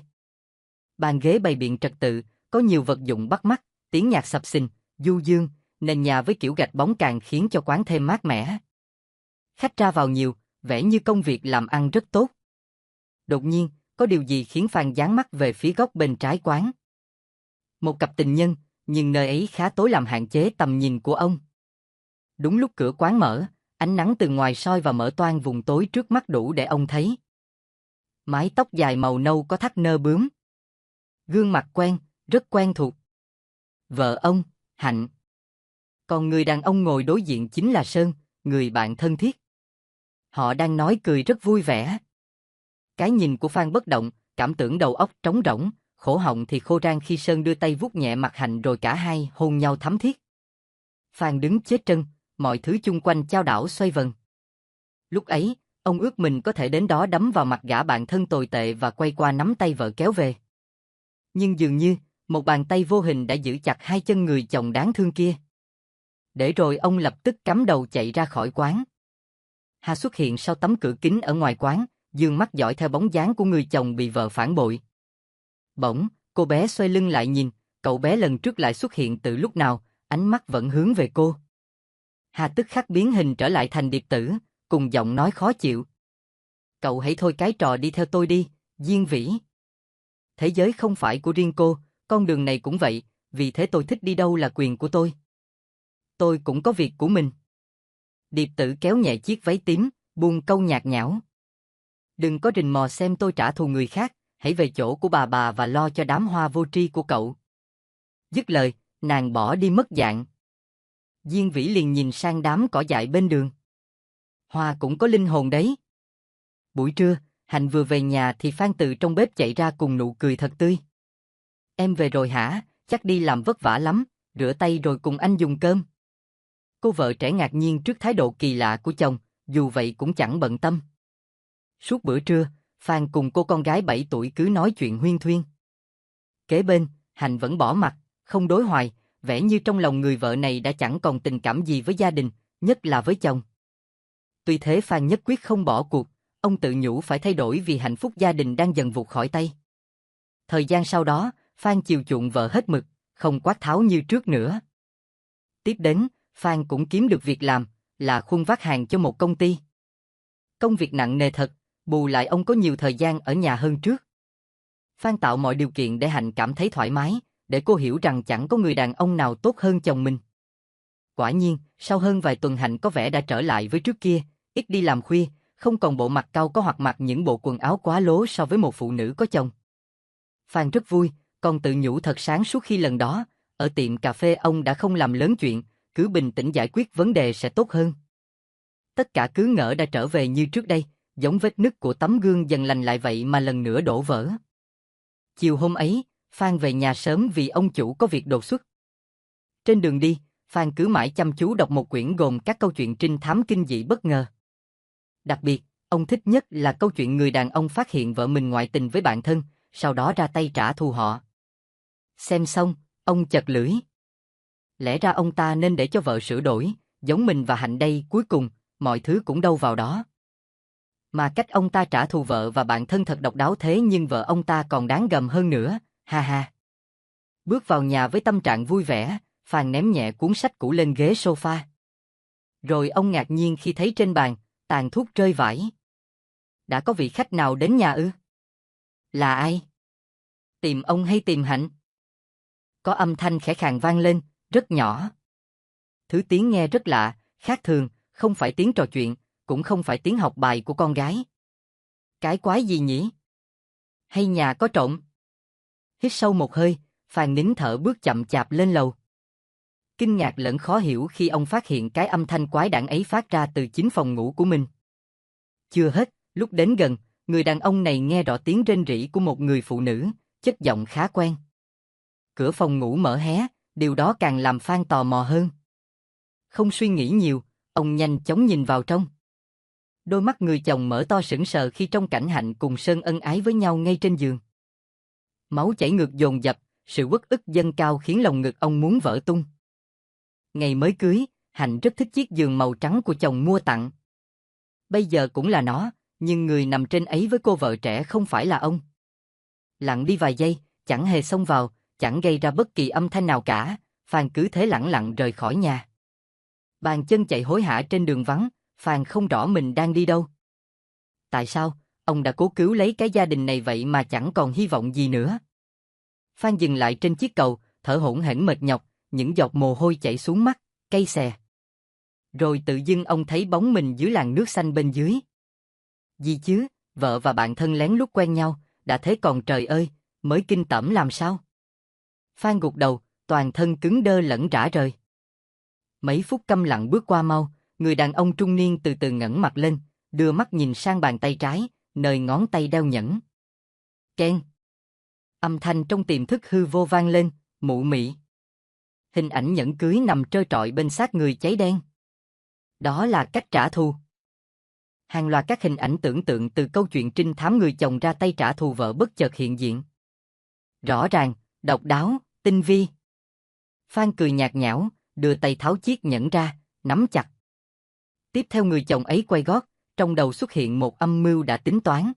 Bàn ghế bày biện trật tự, có nhiều vật dụng bắt mắt, tiếng nhạc sập sình, du dương, nền nhà với kiểu gạch bóng càng khiến cho quán thêm mát mẻ. Khách ra vào nhiều, vẻ như công việc làm ăn rất tốt. Đột nhiên, có điều gì khiến Phan dán mắt về phía góc bên trái quán. Một cặp tình nhân, nhưng nơi ấy khá tối làm hạn chế tầm nhìn của ông. Đúng lúc cửa quán mở, ánh nắng từ ngoài soi và mở toang vùng tối trước mắt đủ để ông thấy. Mái tóc dài màu nâu có thắt nơ bướm. Gương mặt quen, rất quen thuộc. Vợ ông, Hạnh. Còn người đàn ông ngồi đối diện chính là Sơn, người bạn thân thiết. Họ đang nói cười rất vui vẻ. Cái nhìn của Phan bất động, cảm tưởng đầu óc trống rỗng, khổ họng thì khô rang khi Sơn đưa tay vuốt nhẹ mặt Hạnh rồi cả hai hôn nhau thắm thiết. Phan đứng chết trân, mọi thứ chung quanh chao đảo xoay vần. Lúc ấy, ông ước mình có thể đến đó đấm vào mặt gã bạn thân tồi tệ và quay qua nắm tay vợ kéo về. Nhưng dường như, một bàn tay vô hình đã giữ chặt hai chân người chồng đáng thương kia. Để rồi ông lập tức cắm đầu chạy ra khỏi quán. Hà xuất hiện sau tấm cửa kính ở ngoài quán, dương mắt dõi theo bóng dáng của người chồng bị vợ phản bội. Bỗng, cô bé xoay lưng lại nhìn, cậu bé lần trước lại xuất hiện từ lúc nào, ánh mắt vẫn hướng về cô. Hà tức khắc biến hình trở lại thành điệp tử, cùng giọng nói khó chịu. Cậu hãy thôi cái trò đi theo tôi đi, Diên Vĩ. Thế giới không phải của riêng cô, con đường này cũng vậy, vì thế tôi thích đi đâu là quyền của tôi. Tôi cũng có việc của mình. Điệp tử kéo nhẹ chiếc váy tím, buông câu nhạt nhẽo. Đừng có rình mò xem tôi trả thù người khác, hãy về chỗ của bà và lo cho đám hoa vô tri của cậu. Dứt lời, nàng bỏ đi mất dạng. Diên Vĩ liền nhìn sang đám cỏ dại bên đường. Hoa cũng có linh hồn đấy. Buổi trưa, Hạnh vừa về nhà thì Phan từ trong bếp chạy ra cùng nụ cười thật tươi. Em về rồi hả, chắc đi làm vất vả lắm, rửa tay rồi cùng anh dùng cơm. Cô vợ trẻ ngạc nhiên trước thái độ kỳ lạ của chồng, dù vậy cũng chẳng bận tâm. Suốt bữa trưa, Phan cùng cô con gái 7 tuổi cứ nói chuyện huyên thuyên. Kế bên, Hạnh vẫn bỏ mặt, không đối hoài, vẻ như trong lòng người vợ này đã chẳng còn tình cảm gì với gia đình, nhất là với chồng. Tuy thế Phan nhất quyết không bỏ cuộc, ông tự nhủ phải thay đổi vì hạnh phúc gia đình đang dần vụt khỏi tay. Thời gian sau đó, Phan chiều chuộng vợ hết mực, không quát tháo như trước nữa. Tiếp đến, Phan cũng kiếm được việc làm, là khuân vác hàng cho một công ty. Công việc nặng nề thật, bù lại ông có nhiều thời gian ở nhà hơn trước. Phan tạo mọi điều kiện để Hạnh cảm thấy thoải mái, để cô hiểu rằng chẳng có người đàn ông nào tốt hơn chồng mình. Quả nhiên, sau hơn vài tuần Hạnh có vẻ đã trở lại với trước kia, ít đi làm khuya, không còn bộ mặt cau có hoặc mặc những bộ quần áo quá lố so với một phụ nữ có chồng. Phan rất vui, còn tự nhủ thật sáng suốt khi lần đó, ở tiệm cà phê ông đã không làm lớn chuyện, cứ bình tĩnh giải quyết vấn đề sẽ tốt hơn. Tất cả cứ ngỡ đã trở về như trước đây, giống vết nứt của tấm gương dần lành lại vậy mà lần nữa đổ vỡ. Chiều hôm ấy, Phan về nhà sớm vì ông chủ có việc đột xuất. Trên đường đi, Phan cứ mãi chăm chú đọc một quyển gồm các câu chuyện trinh thám kinh dị bất ngờ. Đặc biệt, ông thích nhất là câu chuyện người đàn ông phát hiện vợ mình ngoại tình với bạn thân, sau đó ra tay trả thù họ. Xem xong, ông chật lưỡi. Lẽ ra ông ta nên để cho vợ sửa đổi, giống mình và Hạnh đây, cuối cùng, mọi thứ cũng đâu vào đó. Mà cách ông ta trả thù vợ và bạn thân thật độc đáo thế nhưng vợ ông ta còn đáng gờm hơn nữa, ha ha. Bước vào nhà với tâm trạng vui vẻ, Phan ném nhẹ cuốn sách cũ lên ghế sofa. Rồi ông ngạc nhiên khi thấy trên bàn, tàn thuốc rơi vãi. Đã có vị khách nào đến nhà ư? Là ai? Tìm ông hay tìm Hạnh? Có âm thanh khẽ khàng vang lên, rất nhỏ. Thứ tiếng nghe rất lạ, khác thường, không phải tiếng trò chuyện, cũng không phải tiếng học bài của con gái. Cái quái gì nhỉ? Hay nhà có trộm? Hít sâu một hơi, Phan nín thở bước chậm chạp lên lầu. Kinh ngạc lẫn khó hiểu khi ông phát hiện cái âm thanh quái đản ấy phát ra từ chính phòng ngủ của mình. Chưa hết, lúc đến gần, người đàn ông này nghe rõ tiếng rên rỉ của một người phụ nữ, chất giọng khá quen. Cửa phòng ngủ mở hé, điều đó càng làm Phan tò mò hơn. Không suy nghĩ nhiều, ông nhanh chóng nhìn vào trong. Đôi mắt người chồng mở to sững sờ khi trông cảnh Hạnh cùng Sơn ân ái với nhau ngay trên giường. Máu chảy ngược dồn dập, sự uất ức dâng cao khiến lòng ngực ông muốn vỡ tung. Ngày mới cưới, Hạnh rất thích chiếc giường màu trắng của chồng mua tặng. Bây giờ cũng là nó, nhưng người nằm trên ấy với cô vợ trẻ không phải là ông. Lặng đi vài giây, chẳng hề xông vào, chẳng gây ra bất kỳ âm thanh nào cả, Phan cứ thế lẳng lặng rời khỏi nhà. Bàn chân chạy hối hả trên đường vắng, Phan không rõ mình đang đi đâu. Tại sao, ông đã cố cứu lấy cái gia đình này vậy mà chẳng còn hy vọng gì nữa? Phan dừng lại trên chiếc cầu, thở hổn hển mệt nhọc, những giọt mồ hôi chảy xuống mắt, cay xè. Rồi tự dưng ông thấy bóng mình dưới làn nước xanh bên dưới. Gì chứ, vợ và bạn thân lén lút quen nhau, đã thế còn trời ơi, mới kinh tởm làm sao? Phan gục đầu, toàn thân cứng đơ lẫn rã rời. Mấy phút câm lặng bước qua mau, người đàn ông trung niên từ từ ngẩng mặt lên, đưa mắt nhìn sang bàn tay trái, nơi ngón tay đeo nhẫn. Keng. Âm thanh trong tiềm thức hư vô vang lên, mụ mị. Hình ảnh nhẫn cưới nằm trơ trọi bên xác người cháy đen. Đó là cách trả thù. Hàng loạt các hình ảnh tưởng tượng từ câu chuyện trinh thám người chồng ra tay trả thù vợ bất chợt hiện diện. Rõ ràng, độc đáo, tinh vi. Phan cười nhạt nhẽo, đưa tay tháo chiếc nhẫn ra, nắm chặt. Tiếp theo người chồng ấy quay gót, trong đầu xuất hiện một âm mưu đã tính toán.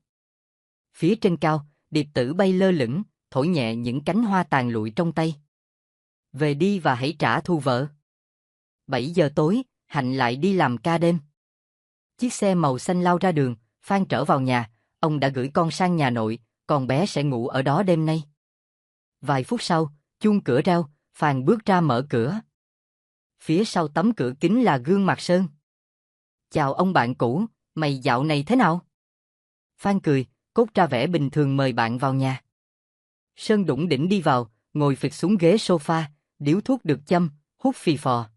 Phía trên cao, điệp tử bay lơ lửng, thổi nhẹ những cánh hoa tàn lụi trong tay. Về đi và hãy trả thù vợ. 7 giờ tối, Hạnh lại đi làm ca đêm. Chiếc xe màu xanh lao ra đường, Phan trở vào nhà, ông đã gửi con sang nhà nội, con bé sẽ ngủ ở đó đêm nay. Vài phút sau, chuông cửa reo, Phan bước ra mở cửa. Phía sau tấm cửa kính là gương mặt Sơn. Chào ông bạn cũ, mày dạo này thế nào? Phan cười, cốt ra vẻ bình thường mời bạn vào nhà. Sơn đủng đỉnh đi vào, ngồi phịch xuống ghế sofa, điếu thuốc được châm, hút phì phò.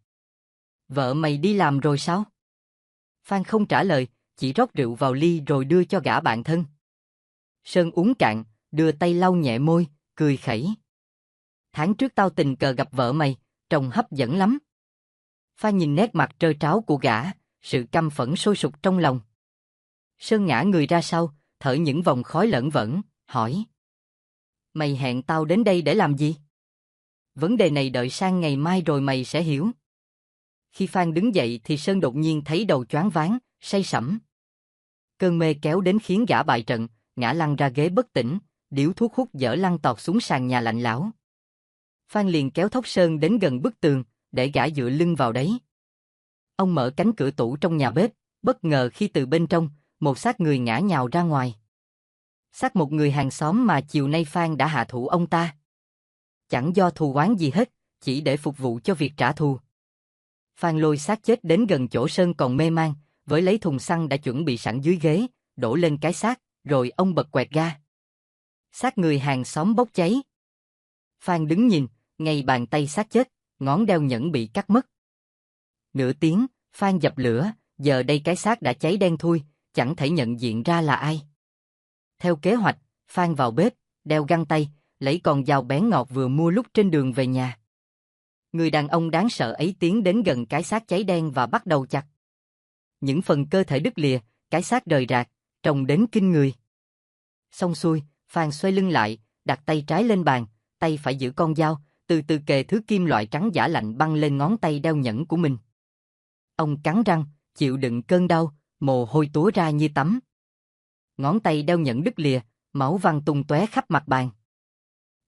Vợ mày đi làm rồi sao? Phan không trả lời, chỉ rót rượu vào ly rồi đưa cho gã bạn thân. Sơn uống cạn, đưa tay lau nhẹ môi, cười khẩy. Tháng trước tao tình cờ gặp vợ mày, trông hấp dẫn lắm. Phan nhìn nét mặt trơ tráo của gã, sự căm phẫn sôi sục trong lòng. Sơn ngã người ra sau, thở những vòng khói lởn vởn, hỏi. Mày hẹn tao đến đây để làm gì? Vấn đề này đợi sang ngày mai rồi mày sẽ hiểu. Khi Phan đứng dậy thì Sơn đột nhiên thấy đầu choáng váng, say sẩm. Cơn mê kéo đến khiến gã bại trận, ngã lăn ra ghế bất tỉnh, điếu thuốc hút dở lăn tọt xuống sàn nhà lạnh lẽo. Phan liền kéo thốc Sơn đến gần bức tường, để gã dựa lưng vào đấy. Ông mở cánh cửa tủ trong nhà bếp, bất ngờ khi từ bên trong, một xác người ngã nhào ra ngoài. Xác một người hàng xóm mà chiều nay Phan đã hạ thủ ông ta. Chẳng do thù oán gì hết, chỉ để phục vụ cho việc trả thù. Phan lôi xác chết đến gần chỗ Sơn còn mê man, với lấy thùng xăng đã chuẩn bị sẵn dưới ghế, đổ lên cái xác, rồi ông bật quẹt ga. Xác người hàng xóm bốc cháy. Phan đứng nhìn, ngay bàn tay xác chết, ngón đeo nhẫn bị cắt mất. Nửa tiếng, Phan dập lửa, giờ đây cái xác đã cháy đen thui, chẳng thể nhận diện ra là ai. Theo kế hoạch, Phan vào bếp, đeo găng tay, lấy con dao bén ngọt vừa mua lúc trên đường về nhà. Người đàn ông đáng sợ ấy tiến đến gần cái xác cháy đen và bắt đầu chặt. Những phần cơ thể đứt lìa, cái xác rời rạc, trông đến kinh người. Xong xuôi, Phan xoay lưng lại, đặt tay trái lên bàn, tay phải giữ con dao, từ từ kề thứ kim loại trắng giả lạnh băng lên ngón tay đeo nhẫn của mình. Ông cắn răng, chịu đựng cơn đau, mồ hôi túa ra như tắm. Ngón tay đeo nhẫn đứt lìa, máu văng tung tóe khắp mặt bàn.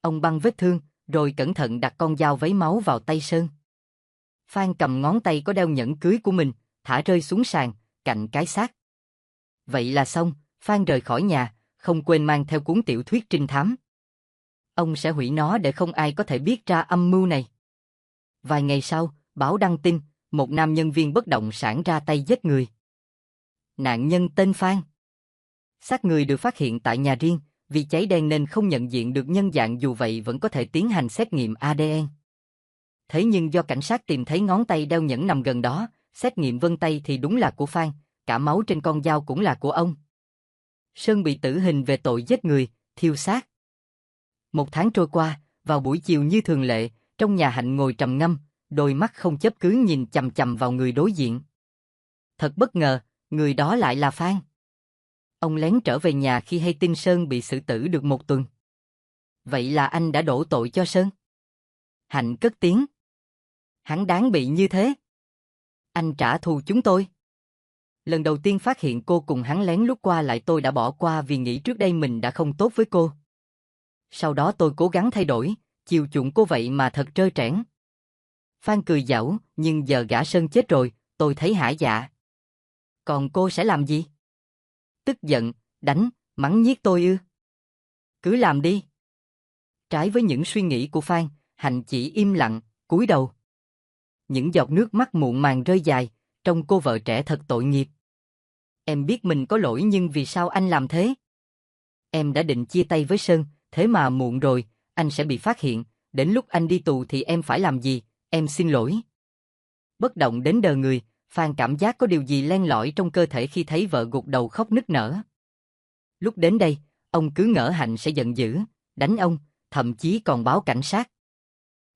Ông băng vết thương, rồi cẩn thận đặt con dao vấy máu vào tay Sơn. Phan cầm ngón tay có đeo nhẫn cưới của mình, thả rơi xuống sàn, cạnh cái xác. Vậy là xong, Phan rời khỏi nhà, không quên mang theo cuốn tiểu thuyết trinh thám. Ông sẽ hủy nó để không ai có thể biết ra âm mưu này. Vài ngày sau, báo đăng tin, một nam nhân viên bất động sản ra tay giết người. Nạn nhân tên Phan. Xác người được phát hiện tại nhà riêng, vì cháy đen nên không nhận diện được nhân dạng, dù vậy vẫn có thể tiến hành xét nghiệm ADN. Thế nhưng do cảnh sát tìm thấy ngón tay đeo nhẫn nằm gần đó, xét nghiệm vân tay thì đúng là của Phan, cả máu trên con dao cũng là của ông. Sơn bị tử hình về tội giết người, thiêu xác. 1 tháng trôi qua, vào buổi chiều như thường lệ, trong nhà Hạnh ngồi trầm ngâm, đôi mắt không chớp cứ nhìn chằm chằm vào người đối diện. Thật bất ngờ, người đó lại là Phan. Ông lén trở về nhà khi hay tin Sơn bị xử tử được 1 tuần. Vậy là anh đã đổ tội cho Sơn? Hạnh cất tiếng. Hắn đáng bị như thế. Anh trả thù chúng tôi. Lần đầu tiên phát hiện cô cùng hắn lén lút qua lại, tôi đã bỏ qua vì nghĩ trước đây mình đã không tốt với cô. Sau đó tôi cố gắng thay đổi, chiều chuộng cô vậy mà thật trơ trẽn. Phan cười giễu, nhưng giờ gã Sơn chết rồi, tôi thấy hả dạ. Còn cô sẽ làm gì? Tức giận, đánh, mắng nhiếc tôi ư? Cứ làm đi. Trái với những suy nghĩ của Phan, Hạnh chỉ im lặng, cúi đầu. Những giọt nước mắt muộn màng rơi dài, trông cô vợ trẻ thật tội nghiệp. Em biết mình có lỗi nhưng vì sao anh làm thế? Em đã định chia tay với Sơn, thế mà muộn rồi, anh sẽ bị phát hiện, đến lúc anh đi tù thì em phải làm gì, em xin lỗi. Bất động đến đờ người, Phan cảm giác có điều gì len lỏi trong cơ thể khi thấy vợ gục đầu khóc nức nở. Lúc đến đây, ông cứ ngỡ Hạnh sẽ giận dữ, đánh ông, thậm chí còn báo cảnh sát.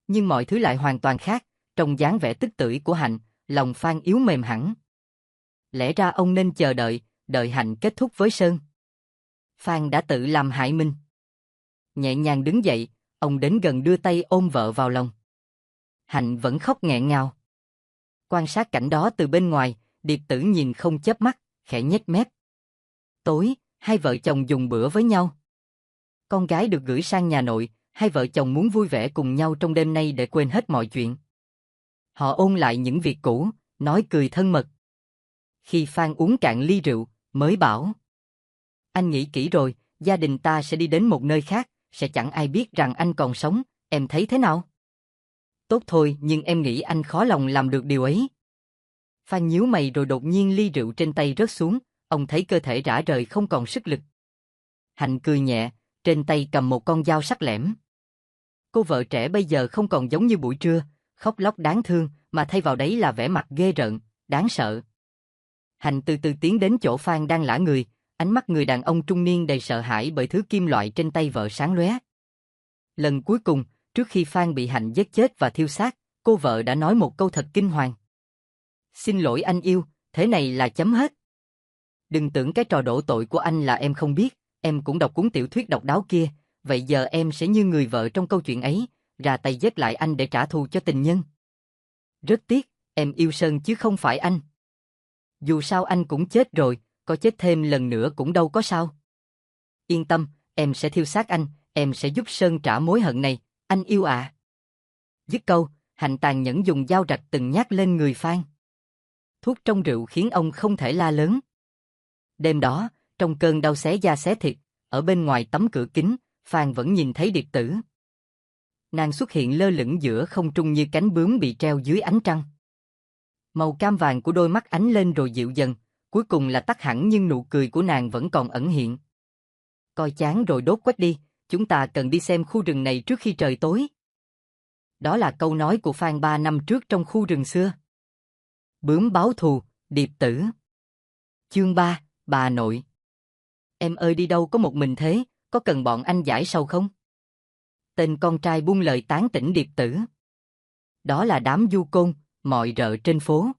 Nhưng mọi thứ lại hoàn toàn khác, trong dáng vẻ tức tưởi của Hạnh, lòng Phan yếu mềm hẳn. Lẽ ra ông nên chờ đợi, đợi Hạnh kết thúc với Sơn. Phan đã tự làm hại mình. Nhẹ nhàng đứng dậy, ông đến gần đưa tay ôm vợ vào lòng. Hạnh vẫn khóc nghẹn ngào. Quan sát cảnh đó từ bên ngoài, Điệp Tử nhìn không chớp mắt, khẽ nhếch mép. Tối, hai vợ chồng dùng bữa với nhau. Con gái được gửi sang nhà nội, hai vợ chồng muốn vui vẻ cùng nhau trong đêm nay để quên hết mọi chuyện. Họ ôn lại những việc cũ, nói cười thân mật. Khi Phan uống cạn ly rượu, mới bảo. Anh nghĩ kỹ rồi, gia đình ta sẽ đi đến một nơi khác, sẽ chẳng ai biết rằng anh còn sống, em thấy thế nào? Tốt thôi, nhưng em nghĩ anh khó lòng làm được điều ấy. Phan nhíu mày rồi đột nhiên ly rượu trên tay rớt xuống, ông thấy cơ thể rã rời không còn sức lực. Hạnh cười nhẹ, trên tay cầm một con dao sắc lẻm. Cô vợ trẻ bây giờ không còn giống như buổi trưa, khóc lóc đáng thương, mà thay vào đấy là vẻ mặt ghê rợn, đáng sợ. Hạnh từ từ tiến đến chỗ Phan đang lả người, ánh mắt người đàn ông trung niên đầy sợ hãi bởi thứ kim loại trên tay vợ sáng lóe. Lần cuối cùng, trước khi Phan bị Hạnh giết chết và thiêu xác, cô vợ đã nói một câu thật kinh hoàng. Xin lỗi anh yêu, thế này là chấm hết. Đừng tưởng cái trò đổ tội của anh là em không biết, em cũng đọc cuốn tiểu thuyết độc đáo kia, vậy giờ em sẽ như người vợ trong câu chuyện ấy, ra tay giết lại anh để trả thù cho tình nhân. Rất tiếc, em yêu Sơn chứ không phải anh. Dù sao anh cũng chết rồi, có chết thêm lần nữa cũng đâu có sao. Yên tâm, em sẽ thiêu xác anh, em sẽ giúp Sơn trả mối hận này, anh yêu ạ. Dứt câu, Hạnh tàn nhẫn dùng dao rạch từng nhát lên người Phan. Thuốc trong rượu khiến ông không thể la lớn. Đêm đó, trong cơn đau xé da xé thịt, ở bên ngoài tấm cửa kính, Phan vẫn nhìn thấy Điệp Tử. Nàng xuất hiện lơ lửng giữa không trung như cánh bướm bị treo dưới ánh trăng. Màu cam vàng của đôi mắt ánh lên rồi dịu dần, cuối cùng là tắt hẳn nhưng nụ cười của nàng vẫn còn ẩn hiện. Coi chán rồi đốt quách đi, chúng ta cần đi xem khu rừng này trước khi trời tối. Đó là câu nói của Phan 3 năm trước trong khu rừng xưa. Bướm báo thù, Điệp Tử. Chương 3, bà nội. Em ơi đi đâu có một mình thế, có cần bọn anh giải sầu không? Tên con trai buông lời tán tỉnh Điệp Tử. Đó là đám du côn, mọi rợ trên phố.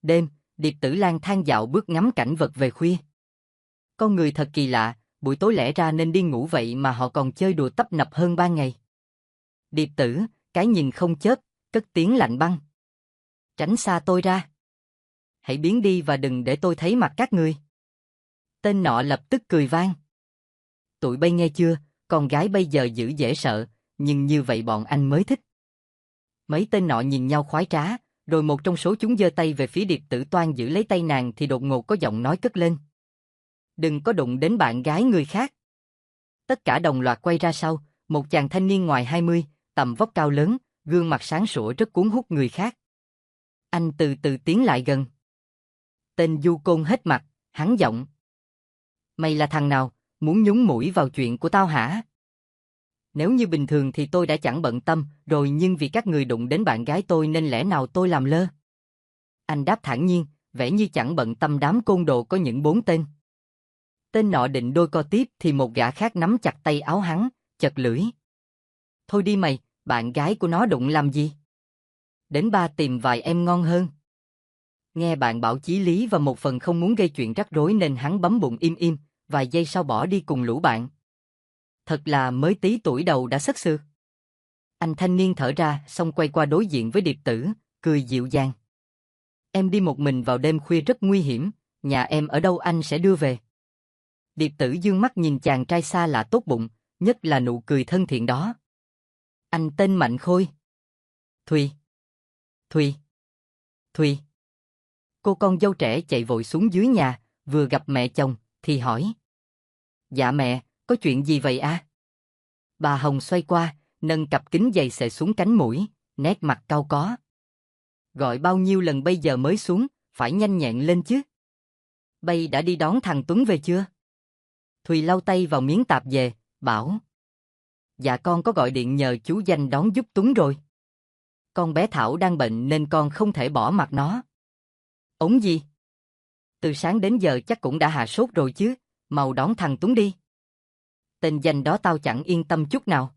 Đêm, Điệp Tử lang thang dạo bước ngắm cảnh vật về khuya. Con người thật kỳ lạ, buổi tối lẽ ra nên đi ngủ vậy mà họ còn chơi đùa tấp nập hơn ban ngày. Điệp Tử, cái nhìn không chớp, cất tiếng lạnh băng. Tránh xa tôi ra. Hãy biến đi và đừng để tôi thấy mặt các ngươi. Tên nọ lập tức cười vang. Tụi bay nghe chưa, con gái bây giờ dữ dễ sợ, nhưng như vậy bọn anh mới thích. Mấy tên nọ nhìn nhau khoái trá, rồi một trong số chúng giơ tay về phía Điệp Tử toan giữ lấy tay nàng thì đột ngột có giọng nói cất lên. Đừng có đụng đến bạn gái người khác. Tất cả đồng loạt quay ra sau, một chàng thanh niên ngoài 20, tầm vóc cao lớn, gương mặt sáng sủa rất cuốn hút người khác. Anh từ từ tiến lại gần. Tên du côn hết mặt, hắn giọng. Mày là thằng nào, muốn nhúng mũi vào chuyện của tao hả? Nếu như bình thường thì tôi đã chẳng bận tâm rồi nhưng vì các người đụng đến bạn gái tôi nên lẽ nào tôi làm lơ? Anh đáp thản nhiên, vẻ như chẳng bận tâm đám côn đồ có những 4 tên. Tên nọ định đôi co tiếp thì một gã khác nắm chặt tay áo hắn, chật lưỡi. Thôi đi mày, bạn gái của nó đụng làm gì? Đến ba tìm vài em ngon hơn. Nghe bạn bảo chí lý và một phần không muốn gây chuyện rắc rối nên hắn bấm bụng im im, vài giây sau bỏ đi cùng lũ bạn. Thật là mới tí tuổi đầu đã xất xược. Anh thanh niên thở ra, xong quay qua đối diện với Điệp Tử, cười dịu dàng. Em đi một mình vào đêm khuya rất nguy hiểm, nhà em ở đâu anh sẽ đưa về. Điệp Tử dương mắt nhìn chàng trai xa lạ tốt bụng, nhất là nụ cười thân thiện đó. Anh tên Mạnh Khôi. Thùy. Thùy. Thùy. Cô con dâu trẻ chạy vội xuống dưới nhà, vừa gặp mẹ chồng, thì hỏi. Dạ mẹ, có chuyện gì vậy à? Bà Hồng xoay qua, nâng cặp kính dày xệ xuống cánh mũi, nét mặt cau có. Gọi bao nhiêu lần bây giờ mới xuống, phải nhanh nhẹn lên chứ. Bây đã đi đón thằng Tuấn về chưa? Thùy lau tay vào miếng tạp dề, bảo. Dạ con có gọi điện nhờ chú Danh đón giúp Tuấn rồi. Con bé Thảo đang bệnh nên con không thể bỏ mặc nó. Ống gì? Từ sáng đến giờ chắc cũng đã hạ sốt rồi chứ, mau đón thằng Tuấn đi. Tên Danh đó tao chẳng yên tâm chút nào.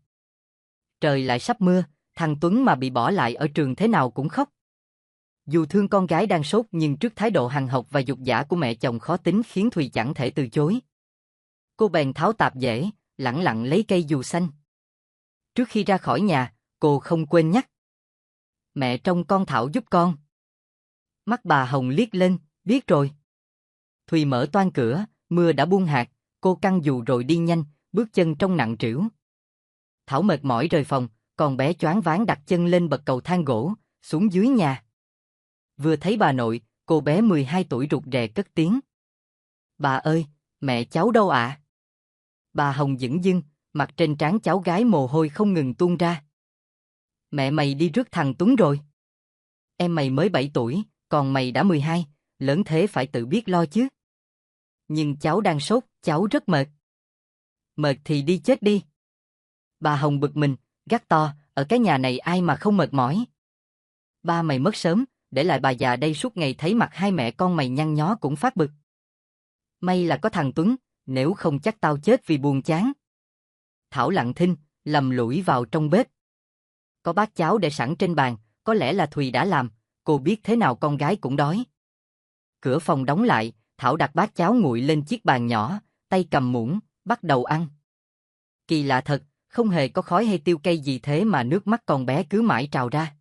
Trời lại sắp mưa, thằng Tuấn mà bị bỏ lại ở trường thế nào cũng khóc. Dù thương con gái đang sốt nhưng trước thái độ hằn học và dục dã của mẹ chồng khó tính khiến Thùy chẳng thể từ chối. Cô bèn tháo tạp dễ, lẳng lặng lấy cây dù xanh. Trước khi ra khỏi nhà, cô không quên nhắc. Mẹ trông con Thảo giúp con. Mắt bà Hồng liếc lên, biết rồi. Thùy mở toang cửa, mưa đã buông hạt, cô căng dù rồi đi nhanh, bước chân trông nặng trĩu. Thảo mệt mỏi rời phòng, còn bé choáng váng đặt chân lên bậc cầu thang gỗ, xuống dưới nhà. Vừa thấy bà nội, cô bé 12 tuổi rụt rè cất tiếng. Bà ơi, mẹ cháu đâu ạ? Bà Hồng dửng dưng, mặt trên trán cháu gái mồ hôi không ngừng tuôn ra. Mẹ mày đi rước thằng Tuấn rồi. Em mày mới 7 tuổi, còn mày đã 12, lớn thế phải tự biết lo chứ. Nhưng cháu đang sốt, cháu rất mệt. Mệt thì đi chết đi. Bà Hồng bực mình, gắt to, ở cái nhà này ai mà không mệt mỏi. Ba mày mất sớm, để lại bà già đây suốt ngày thấy mặt hai mẹ con mày nhăn nhó cũng phát bực. May là có thằng Tuấn, nếu không chắc tao chết vì buồn chán. Thảo lặng thinh, lầm lũi vào trong bếp. Có bát cháo để sẵn trên bàn, có lẽ là Thùy đã làm, cô biết thế nào con gái cũng đói. Cửa phòng đóng lại, Thảo đặt bát cháo nguội lên chiếc bàn nhỏ, tay cầm muỗng, bắt đầu ăn. Kỳ lạ thật, không hề có khói hay tiêu cây gì thế mà nước mắt con bé cứ mãi trào ra.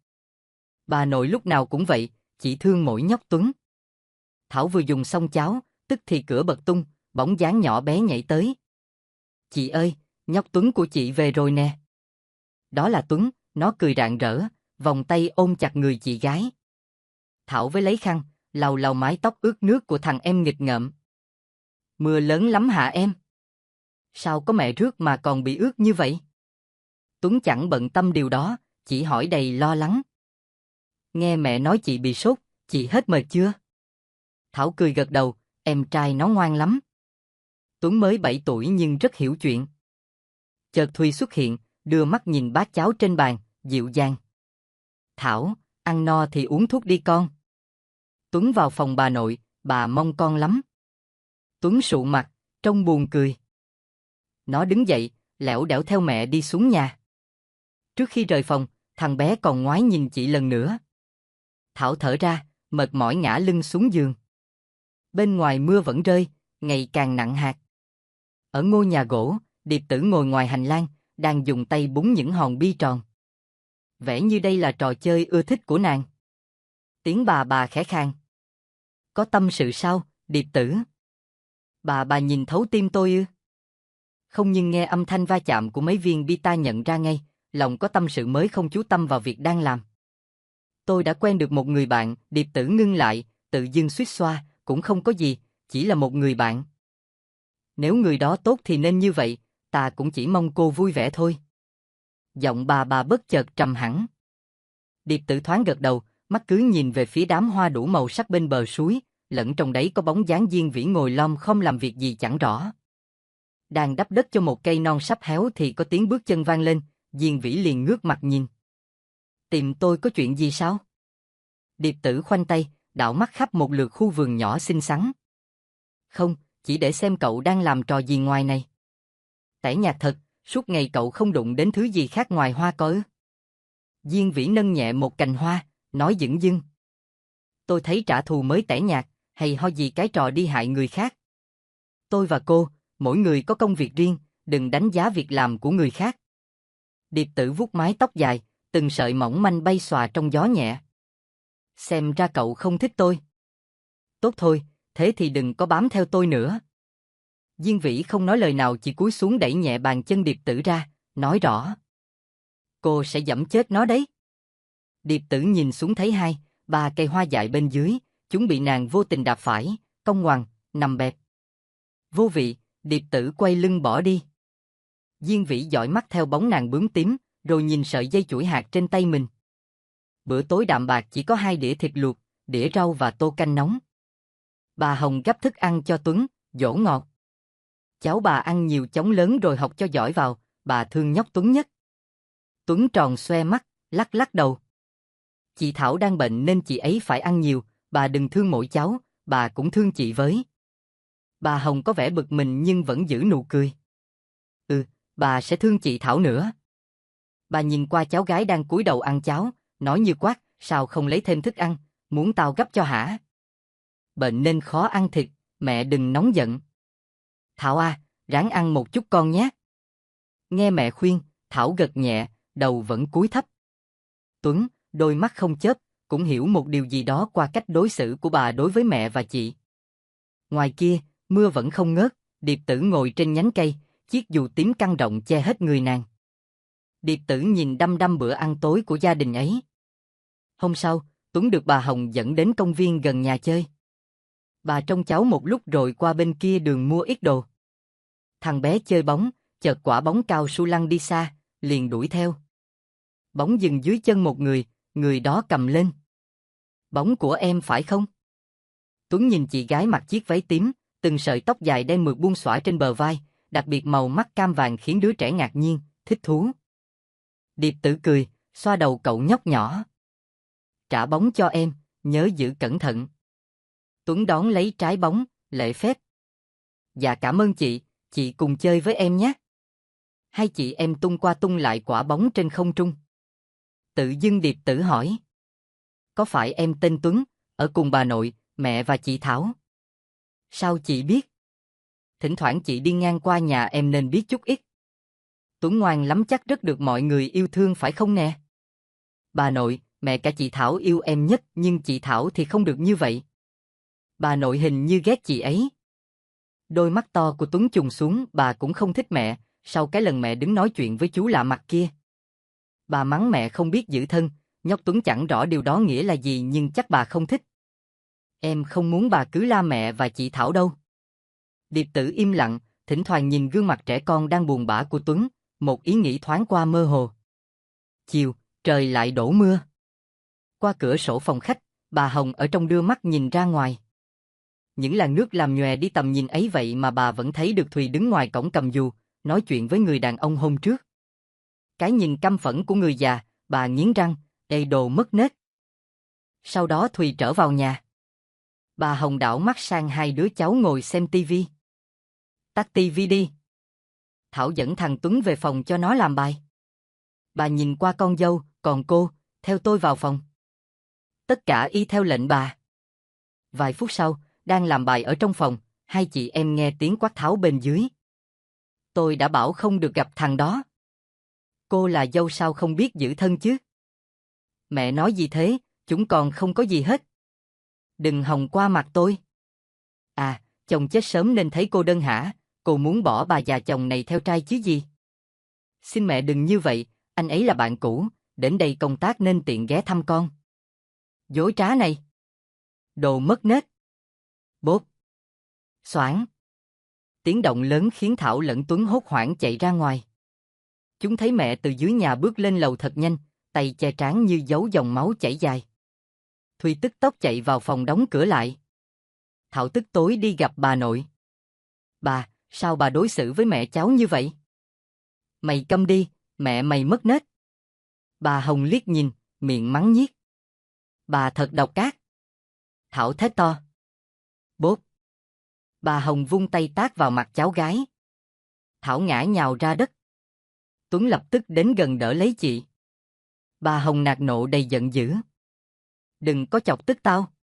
Bà nội lúc nào cũng vậy, chỉ thương mỗi nhóc Tuấn. Thảo vừa dùng xong cháo, tức thì cửa bật tung, bóng dáng nhỏ bé nhảy tới. Chị ơi, nhóc Tuấn của chị về rồi nè. Đó là Tuấn, nó cười rạng rỡ, vòng tay ôm chặt người chị gái. Thảo với lấy khăn, lau lau mái tóc ướt nước của thằng em nghịch ngợm. Mưa lớn lắm hả em? Sao có mẹ rước mà còn bị ướt như vậy? Tuấn chẳng bận tâm điều đó, chỉ hỏi đầy lo lắng. Nghe mẹ nói chị bị sốt, chị hết mệt chưa? Thảo cười gật đầu, em trai nó ngoan lắm. Tuấn mới 7 tuổi nhưng rất hiểu chuyện. Chợt Thùy xuất hiện, đưa mắt nhìn bát cháo trên bàn, dịu dàng. Thảo, ăn no thì uống thuốc đi con. Tuấn vào phòng bà nội, bà mong con lắm. Tuấn sụ mặt, trông buồn cười. Nó đứng dậy, lẻo đẻo theo mẹ đi xuống nhà. Trước khi rời phòng, thằng bé còn ngoái nhìn chị lần nữa. Thảo thở ra, mệt mỏi ngã lưng xuống giường. Bên ngoài mưa vẫn rơi, ngày càng nặng hạt. Ở ngôi nhà gỗ, Điệp Tử ngồi ngoài hành lang, đang dùng tay búng những hòn bi tròn. Vẻ như đây là trò chơi ưa thích của nàng. Tiếng bà khẽ khàng. Có tâm sự sao, Điệp Tử? Bà nhìn thấu tim tôi ư? Không, nhưng nghe âm thanh va chạm của mấy viên bi ta nhận ra ngay, lòng có tâm sự mới không chú tâm vào việc đang làm. Tôi đã quen được một người bạn, Điệp Tử ngưng lại, tự dưng suýt xoa, cũng không có gì, chỉ là một người bạn. Nếu người đó tốt thì nên như vậy, ta cũng chỉ mong cô vui vẻ thôi. Giọng bà bất chợt trầm hẳn. Điệp Tử thoáng gật đầu, mắt cứ nhìn về phía đám hoa đủ màu sắc bên bờ suối, lẫn trong đấy có bóng dáng Diên Vĩ ngồi lom khom làm việc gì chẳng rõ. Đang đắp đất cho một cây non sắp héo thì có tiếng bước chân vang lên, Diên Vĩ liền ngước mặt nhìn. Tìm tôi có chuyện gì sao? Điệp Tử khoanh tay, đảo mắt khắp một lượt khu vườn nhỏ xinh xắn. Không, chỉ để xem cậu đang làm trò gì ngoài này. Tẻ nhạt thật, suốt ngày cậu không đụng đến thứ gì khác ngoài hoa cỏ ư? Diên Vĩ nâng nhẹ một cành hoa, nói dửng dưng. Tôi thấy trả thù mới tẻ nhạt, hay ho gì cái trò đi hại người khác. Tôi và cô, mỗi người có công việc riêng, đừng đánh giá việc làm của người khác. Điệp Tử vuốt mái tóc dài, từng sợi mỏng manh bay xòa trong gió nhẹ. Xem ra cậu không thích tôi. Tốt thôi, thế thì đừng có bám theo tôi nữa. Diên Vĩ không nói lời nào chỉ cúi xuống đẩy nhẹ bàn chân Điệp Tử ra, nói rõ. Cô sẽ giẫm chết nó đấy. Điệp Tử nhìn xuống thấy 2, 3 cây hoa dại bên dưới, chúng bị nàng vô tình đạp phải, cong ngoằn, nằm bẹp. Vô vị, Điệp Tử quay lưng bỏ đi. Diên Vĩ dõi mắt theo bóng nàng bướm tím, rồi nhìn sợi dây chuỗi hạt trên tay mình. Bữa tối đạm bạc chỉ có 2 đĩa thịt luộc, đĩa rau và tô canh nóng. Bà Hồng gắp thức ăn cho Tuấn, dỗ ngọt. Cháu bà ăn nhiều chóng lớn rồi học cho giỏi vào, bà thương nhóc Tuấn nhất. Tuấn tròn xoe mắt, lắc lắc đầu. Chị Thảo đang bệnh nên chị ấy phải ăn nhiều, bà đừng thương mỗi cháu, bà cũng thương chị với. Bà Hồng có vẻ bực mình nhưng vẫn giữ nụ cười. Bà sẽ thương chị Thảo nữa. Bà nhìn qua cháu gái đang cúi đầu ăn cháo, nói như quát, sao không lấy thêm thức ăn, muốn tao gấp cho hả? Bệnh nên khó ăn thịt, mẹ đừng nóng giận. Thảo à, ráng ăn một chút con nhé. Nghe mẹ khuyên, Thảo gật nhẹ, đầu vẫn cúi thấp. Tuấn, đôi mắt không chớp, cũng hiểu một điều gì đó qua cách đối xử của bà đối với mẹ và chị. Ngoài kia, mưa vẫn không ngớt, Điệp Tử ngồi trên nhánh cây, chiếc dù tím căng rộng che hết người nàng. Điệp Tử nhìn đăm đăm bữa ăn tối của gia đình ấy. Hôm sau, Tuấn được bà Hồng dẫn đến công viên gần nhà chơi. Bà trông cháu một lúc rồi qua bên kia đường mua ít đồ. Thằng bé chơi bóng, chợt quả bóng cao su lăn đi xa, liền đuổi theo. Bóng dừng dưới chân một người đó cầm lên. Bóng của em phải không? Tuấn nhìn chị gái mặc chiếc váy tím, từng sợi tóc dài đen mượt buông xõa trên bờ vai, đặc biệt màu mắt cam vàng khiến đứa trẻ ngạc nhiên, thích thú. Điệp Tử cười, xoa đầu cậu nhóc nhỏ. Trả bóng cho em, nhớ giữ cẩn thận. Tuấn đón lấy trái bóng, lễ phép. Dạ cảm ơn chị cùng chơi với em nhé. Hai chị em tung qua tung lại quả bóng trên không trung. Tự dưng Điệp Tử hỏi. Có phải em tên Tuấn, ở cùng bà nội, mẹ và chị Thảo? Sao chị biết? Thỉnh thoảng chị đi ngang qua nhà em nên biết chút ít. Tuấn ngoan lắm chắc rất được mọi người yêu thương phải không nè? Bà nội, mẹ cả chị Thảo yêu em nhất nhưng chị Thảo thì không được như vậy. Bà nội hình như ghét chị ấy. Đôi mắt to của Tuấn trùng xuống, bà cũng không thích mẹ, sau cái lần mẹ đứng nói chuyện với chú lạ mặt kia. Bà mắng mẹ không biết giữ thân, nhóc Tuấn chẳng rõ điều đó nghĩa là gì nhưng chắc bà không thích. Em không muốn bà cứ la mẹ và chị Thảo đâu. Điệp Tử im lặng, thỉnh thoảng nhìn gương mặt trẻ con đang buồn bã của Tuấn, một ý nghĩ thoáng qua mơ hồ. Chiều, trời lại đổ mưa. Qua cửa sổ phòng khách, bà Hồng ở trong đưa mắt nhìn ra ngoài. Những làn nước làm nhòe đi tầm nhìn ấy vậy mà bà vẫn thấy được Thùy đứng ngoài cổng cầm dù, nói chuyện với người đàn ông hôm trước. Cái nhìn căm phẫn của người già, bà nghiến răng, ê đồ mất nết. Sau đó Thùy trở vào nhà. Bà Hồng đảo mắt sang hai đứa cháu ngồi xem tivi. Tắt tivi đi. Thảo dẫn thằng Tuấn về phòng cho nó làm bài. Bà nhìn qua con dâu, còn cô, theo tôi vào phòng. Tất cả y theo lệnh bà. Vài phút sau, đang làm bài ở trong phòng, hai chị em nghe tiếng quát tháo bên dưới. Tôi đã bảo không được gặp thằng đó. Cô là dâu sao không biết giữ thân chứ? Mẹ nói gì thế, chúng còn không có gì hết. Đừng hòng qua mặt tôi. À, chồng chết sớm nên thấy cô đơn hả? Cô muốn bỏ bà già chồng này theo trai chứ gì? Xin mẹ đừng như vậy, anh ấy là bạn cũ, đến đây công tác nên tiện ghé thăm con. Dối trá này. Đồ mất nết. Bốp. Xoảng. Tiếng động lớn khiến Thảo lẫn Tuấn hốt hoảng chạy ra ngoài. Chúng thấy mẹ từ dưới nhà bước lên lầu thật nhanh, tay che trán như dấu dòng máu chảy dài. Thùy tức tốc chạy vào phòng đóng cửa lại. Thảo tức tối đi gặp bà nội. Bà, sao bà đối xử với mẹ cháu như vậy? Mày câm đi, mẹ mày mất nết. Bà Hồng liếc nhìn, miệng mắng nhiếc. Bà thật độc ác. Thảo thét to. Bốp. Bà Hồng vung tay tát vào mặt cháu gái. Thảo ngã nhào ra đất. Tuấn lập tức đến gần đỡ lấy chị. Bà Hồng nạt nộ đầy giận dữ. Đừng có chọc tức tao.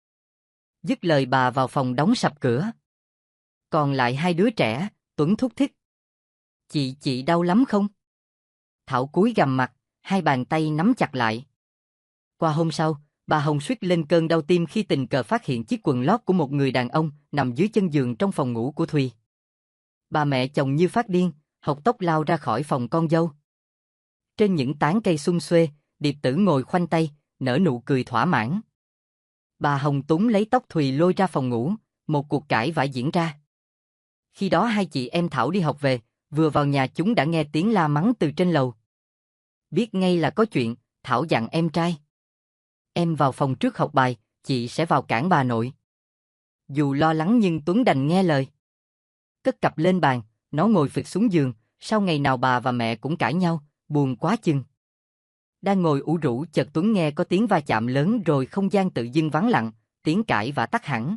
Dứt lời bà vào phòng đóng sập cửa. Còn lại hai đứa trẻ, Tuấn thúc thích. Chị đau lắm không? Thảo cúi gằm mặt, hai bàn tay nắm chặt lại. Qua hôm sau, bà Hồng suýt lên cơn đau tim khi tình cờ phát hiện chiếc quần lót của một người đàn ông nằm dưới chân giường trong phòng ngủ của Thùy. Bà mẹ chồng như phát điên, hộc tốc lao ra khỏi phòng con dâu. Trên những tán cây sum xuê, Điệp Tử ngồi khoanh tay, nở nụ cười thỏa mãn. Bà Hồng Túng lấy tóc Thùy lôi ra phòng ngủ, một cuộc cãi vã diễn ra. Khi đó hai chị em Thảo đi học về, vừa vào nhà chúng đã nghe tiếng la mắng từ trên lầu. Biết ngay là có chuyện, Thảo dặn em trai. Em vào phòng trước học bài, chị sẽ vào cản bà nội. Dù lo lắng nhưng Tuấn đành nghe lời. Cất cặp lên bàn, nó ngồi phịch xuống giường, sau ngày nào bà và mẹ cũng cãi nhau, buồn quá chừng. Đang ngồi ủ rũ chợt Tuấn nghe có tiếng va chạm lớn rồi không gian tự dưng vắng lặng, tiếng cãi vã tắt hẳn.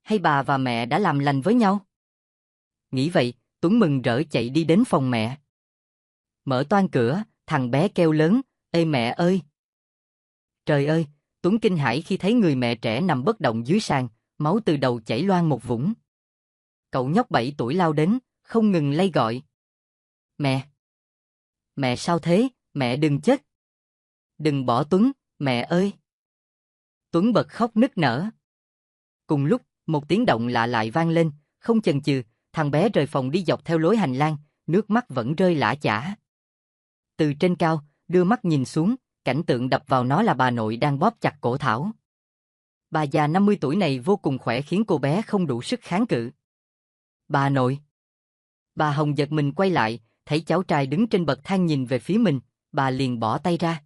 Hay bà và mẹ đã làm lành với nhau? Nghĩ vậy, Tuấn mừng rỡ chạy đi đến phòng mẹ. Mở toang cửa, thằng bé kêu lớn, ê mẹ ơi! Trời ơi! Tuấn kinh hãi khi thấy người mẹ trẻ nằm bất động dưới sàn, máu từ đầu chảy loang một vũng. Cậu nhóc 7 tuổi lao đến, không ngừng lay gọi. Mẹ! Mẹ sao thế? Mẹ đừng chết! Đừng bỏ Tuấn, mẹ ơi! Tuấn bật khóc nức nở. Cùng lúc, một tiếng động lạ lại vang lên, không chần chừ, thằng bé rời phòng đi dọc theo lối hành lang, nước mắt vẫn rơi lã chã. Từ trên cao, đưa mắt nhìn xuống, cảnh tượng đập vào nó là bà nội đang bóp chặt cổ Thảo. Bà già 50 tuổi này vô cùng khỏe khiến cô bé không đủ sức kháng cự. Bà nội! Bà Hồng giật mình quay lại, thấy cháu trai đứng trên bậc thang nhìn về phía mình, bà liền bỏ tay ra.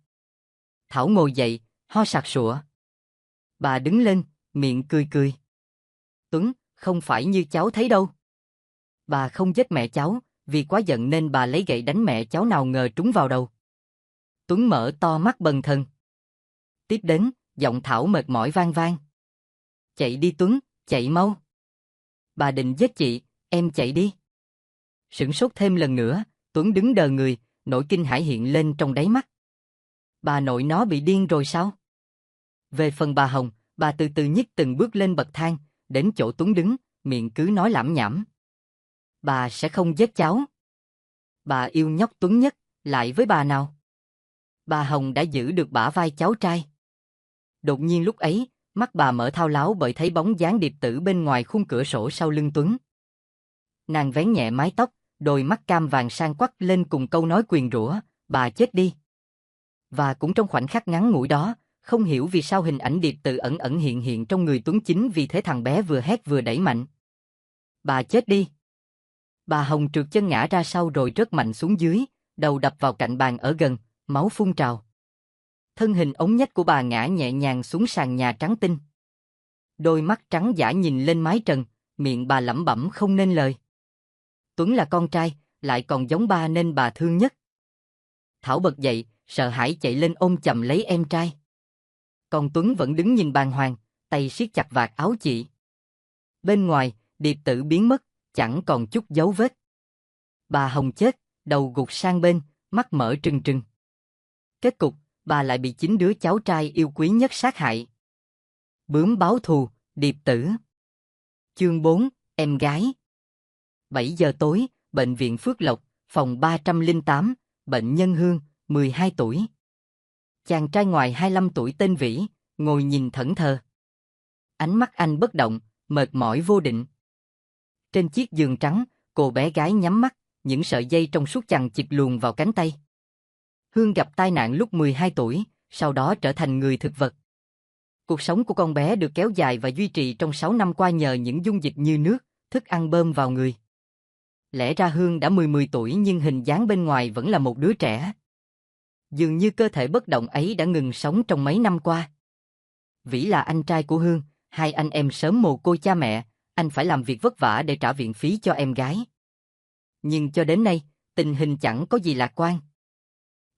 Thảo ngồi dậy, ho sặc sụa. Bà đứng lên, miệng cười cười. Tuấn, không phải như cháu thấy đâu. Bà không giết mẹ cháu, vì quá giận nên bà lấy gậy đánh mẹ cháu nào ngờ trúng vào đầu. Tuấn mở to mắt bần thần. Tiếp đến, giọng Thảo mệt mỏi vang vang. Chạy đi Tuấn, chạy mau. Bà định giết chị, em chạy đi. Sửng sốt thêm lần nữa, Tuấn đứng đờ người, nỗi kinh hãi hiện lên trong đáy mắt. Bà nội nó bị điên rồi sao? Về phần bà Hồng, bà từ từ nhích từng bước lên bậc thang, đến chỗ Tuấn đứng, miệng cứ nói lảm nhảm. Bà sẽ không giết cháu. Bà yêu nhóc Tuấn nhất, lại với bà nào? Bà Hồng đã giữ được bả vai cháu trai. Đột nhiên lúc ấy, mắt bà mở thao láo bởi thấy bóng dáng Điệp Tử bên ngoài khung cửa sổ sau lưng Tuấn. Nàng vén nhẹ mái tóc, đôi mắt cam vàng sang quắc lên cùng câu nói nguyền rủa, bà chết đi. Và cũng trong khoảnh khắc ngắn ngủi đó, không hiểu vì sao hình ảnh Điệp Tử ẩn ẩn hiện hiện trong người Tuấn, chính vì thế thằng bé vừa hét vừa đẩy mạnh. Bà chết đi. Bà Hồng trượt chân ngã ra sau rồi rớt mạnh xuống dưới, đầu đập vào cạnh bàn ở gần, máu phun trào. Thân hình ống nhách của bà ngã nhẹ nhàng xuống sàn nhà trắng tinh. Đôi mắt trắng dã nhìn lên mái trần, miệng bà lẩm bẩm không nên lời. Tuấn là con trai, lại còn giống ba nên bà thương nhất. Thảo bật dậy, sợ hãi chạy lên ôm chầm lấy em trai. Còn Tuấn vẫn đứng nhìn bàng hoàng, tay siết chặt vạt áo chị. Bên ngoài, Điệp Tử biến mất, chẳng còn chút dấu vết. Bà Hồng chết, đầu gục sang bên, mắt mở trừng trừng. Kết cục, bà lại bị chính đứa cháu trai yêu quý nhất sát hại. Bướm báo thù, Điệp Tử. Chương 4, em gái. 7 giờ tối, bệnh viện Phước Lộc, phòng 308, bệnh nhân Hương, 12 tuổi. Chàng trai ngoài 25 tuổi tên Vĩ, ngồi nhìn thẫn thờ. Ánh mắt anh bất động, mệt mỏi vô định. Trên chiếc giường trắng, cô bé gái nhắm mắt, những sợi dây trong suốt chằng chịt luồn vào cánh tay. Hương gặp tai nạn lúc 12 tuổi, sau đó trở thành người thực vật. Cuộc sống của con bé được kéo dài và duy trì trong 6 năm qua nhờ những dung dịch như nước, thức ăn bơm vào người. Lẽ ra Hương đã 10 tuổi nhưng hình dáng bên ngoài vẫn là một đứa trẻ. Dường như cơ thể bất động ấy đã ngừng sống trong mấy năm qua. Vĩ là anh trai của Hương, hai anh em sớm mồ côi cha mẹ, anh phải làm việc vất vả để trả viện phí cho em gái. Nhưng cho đến nay, tình hình chẳng có gì lạc quan.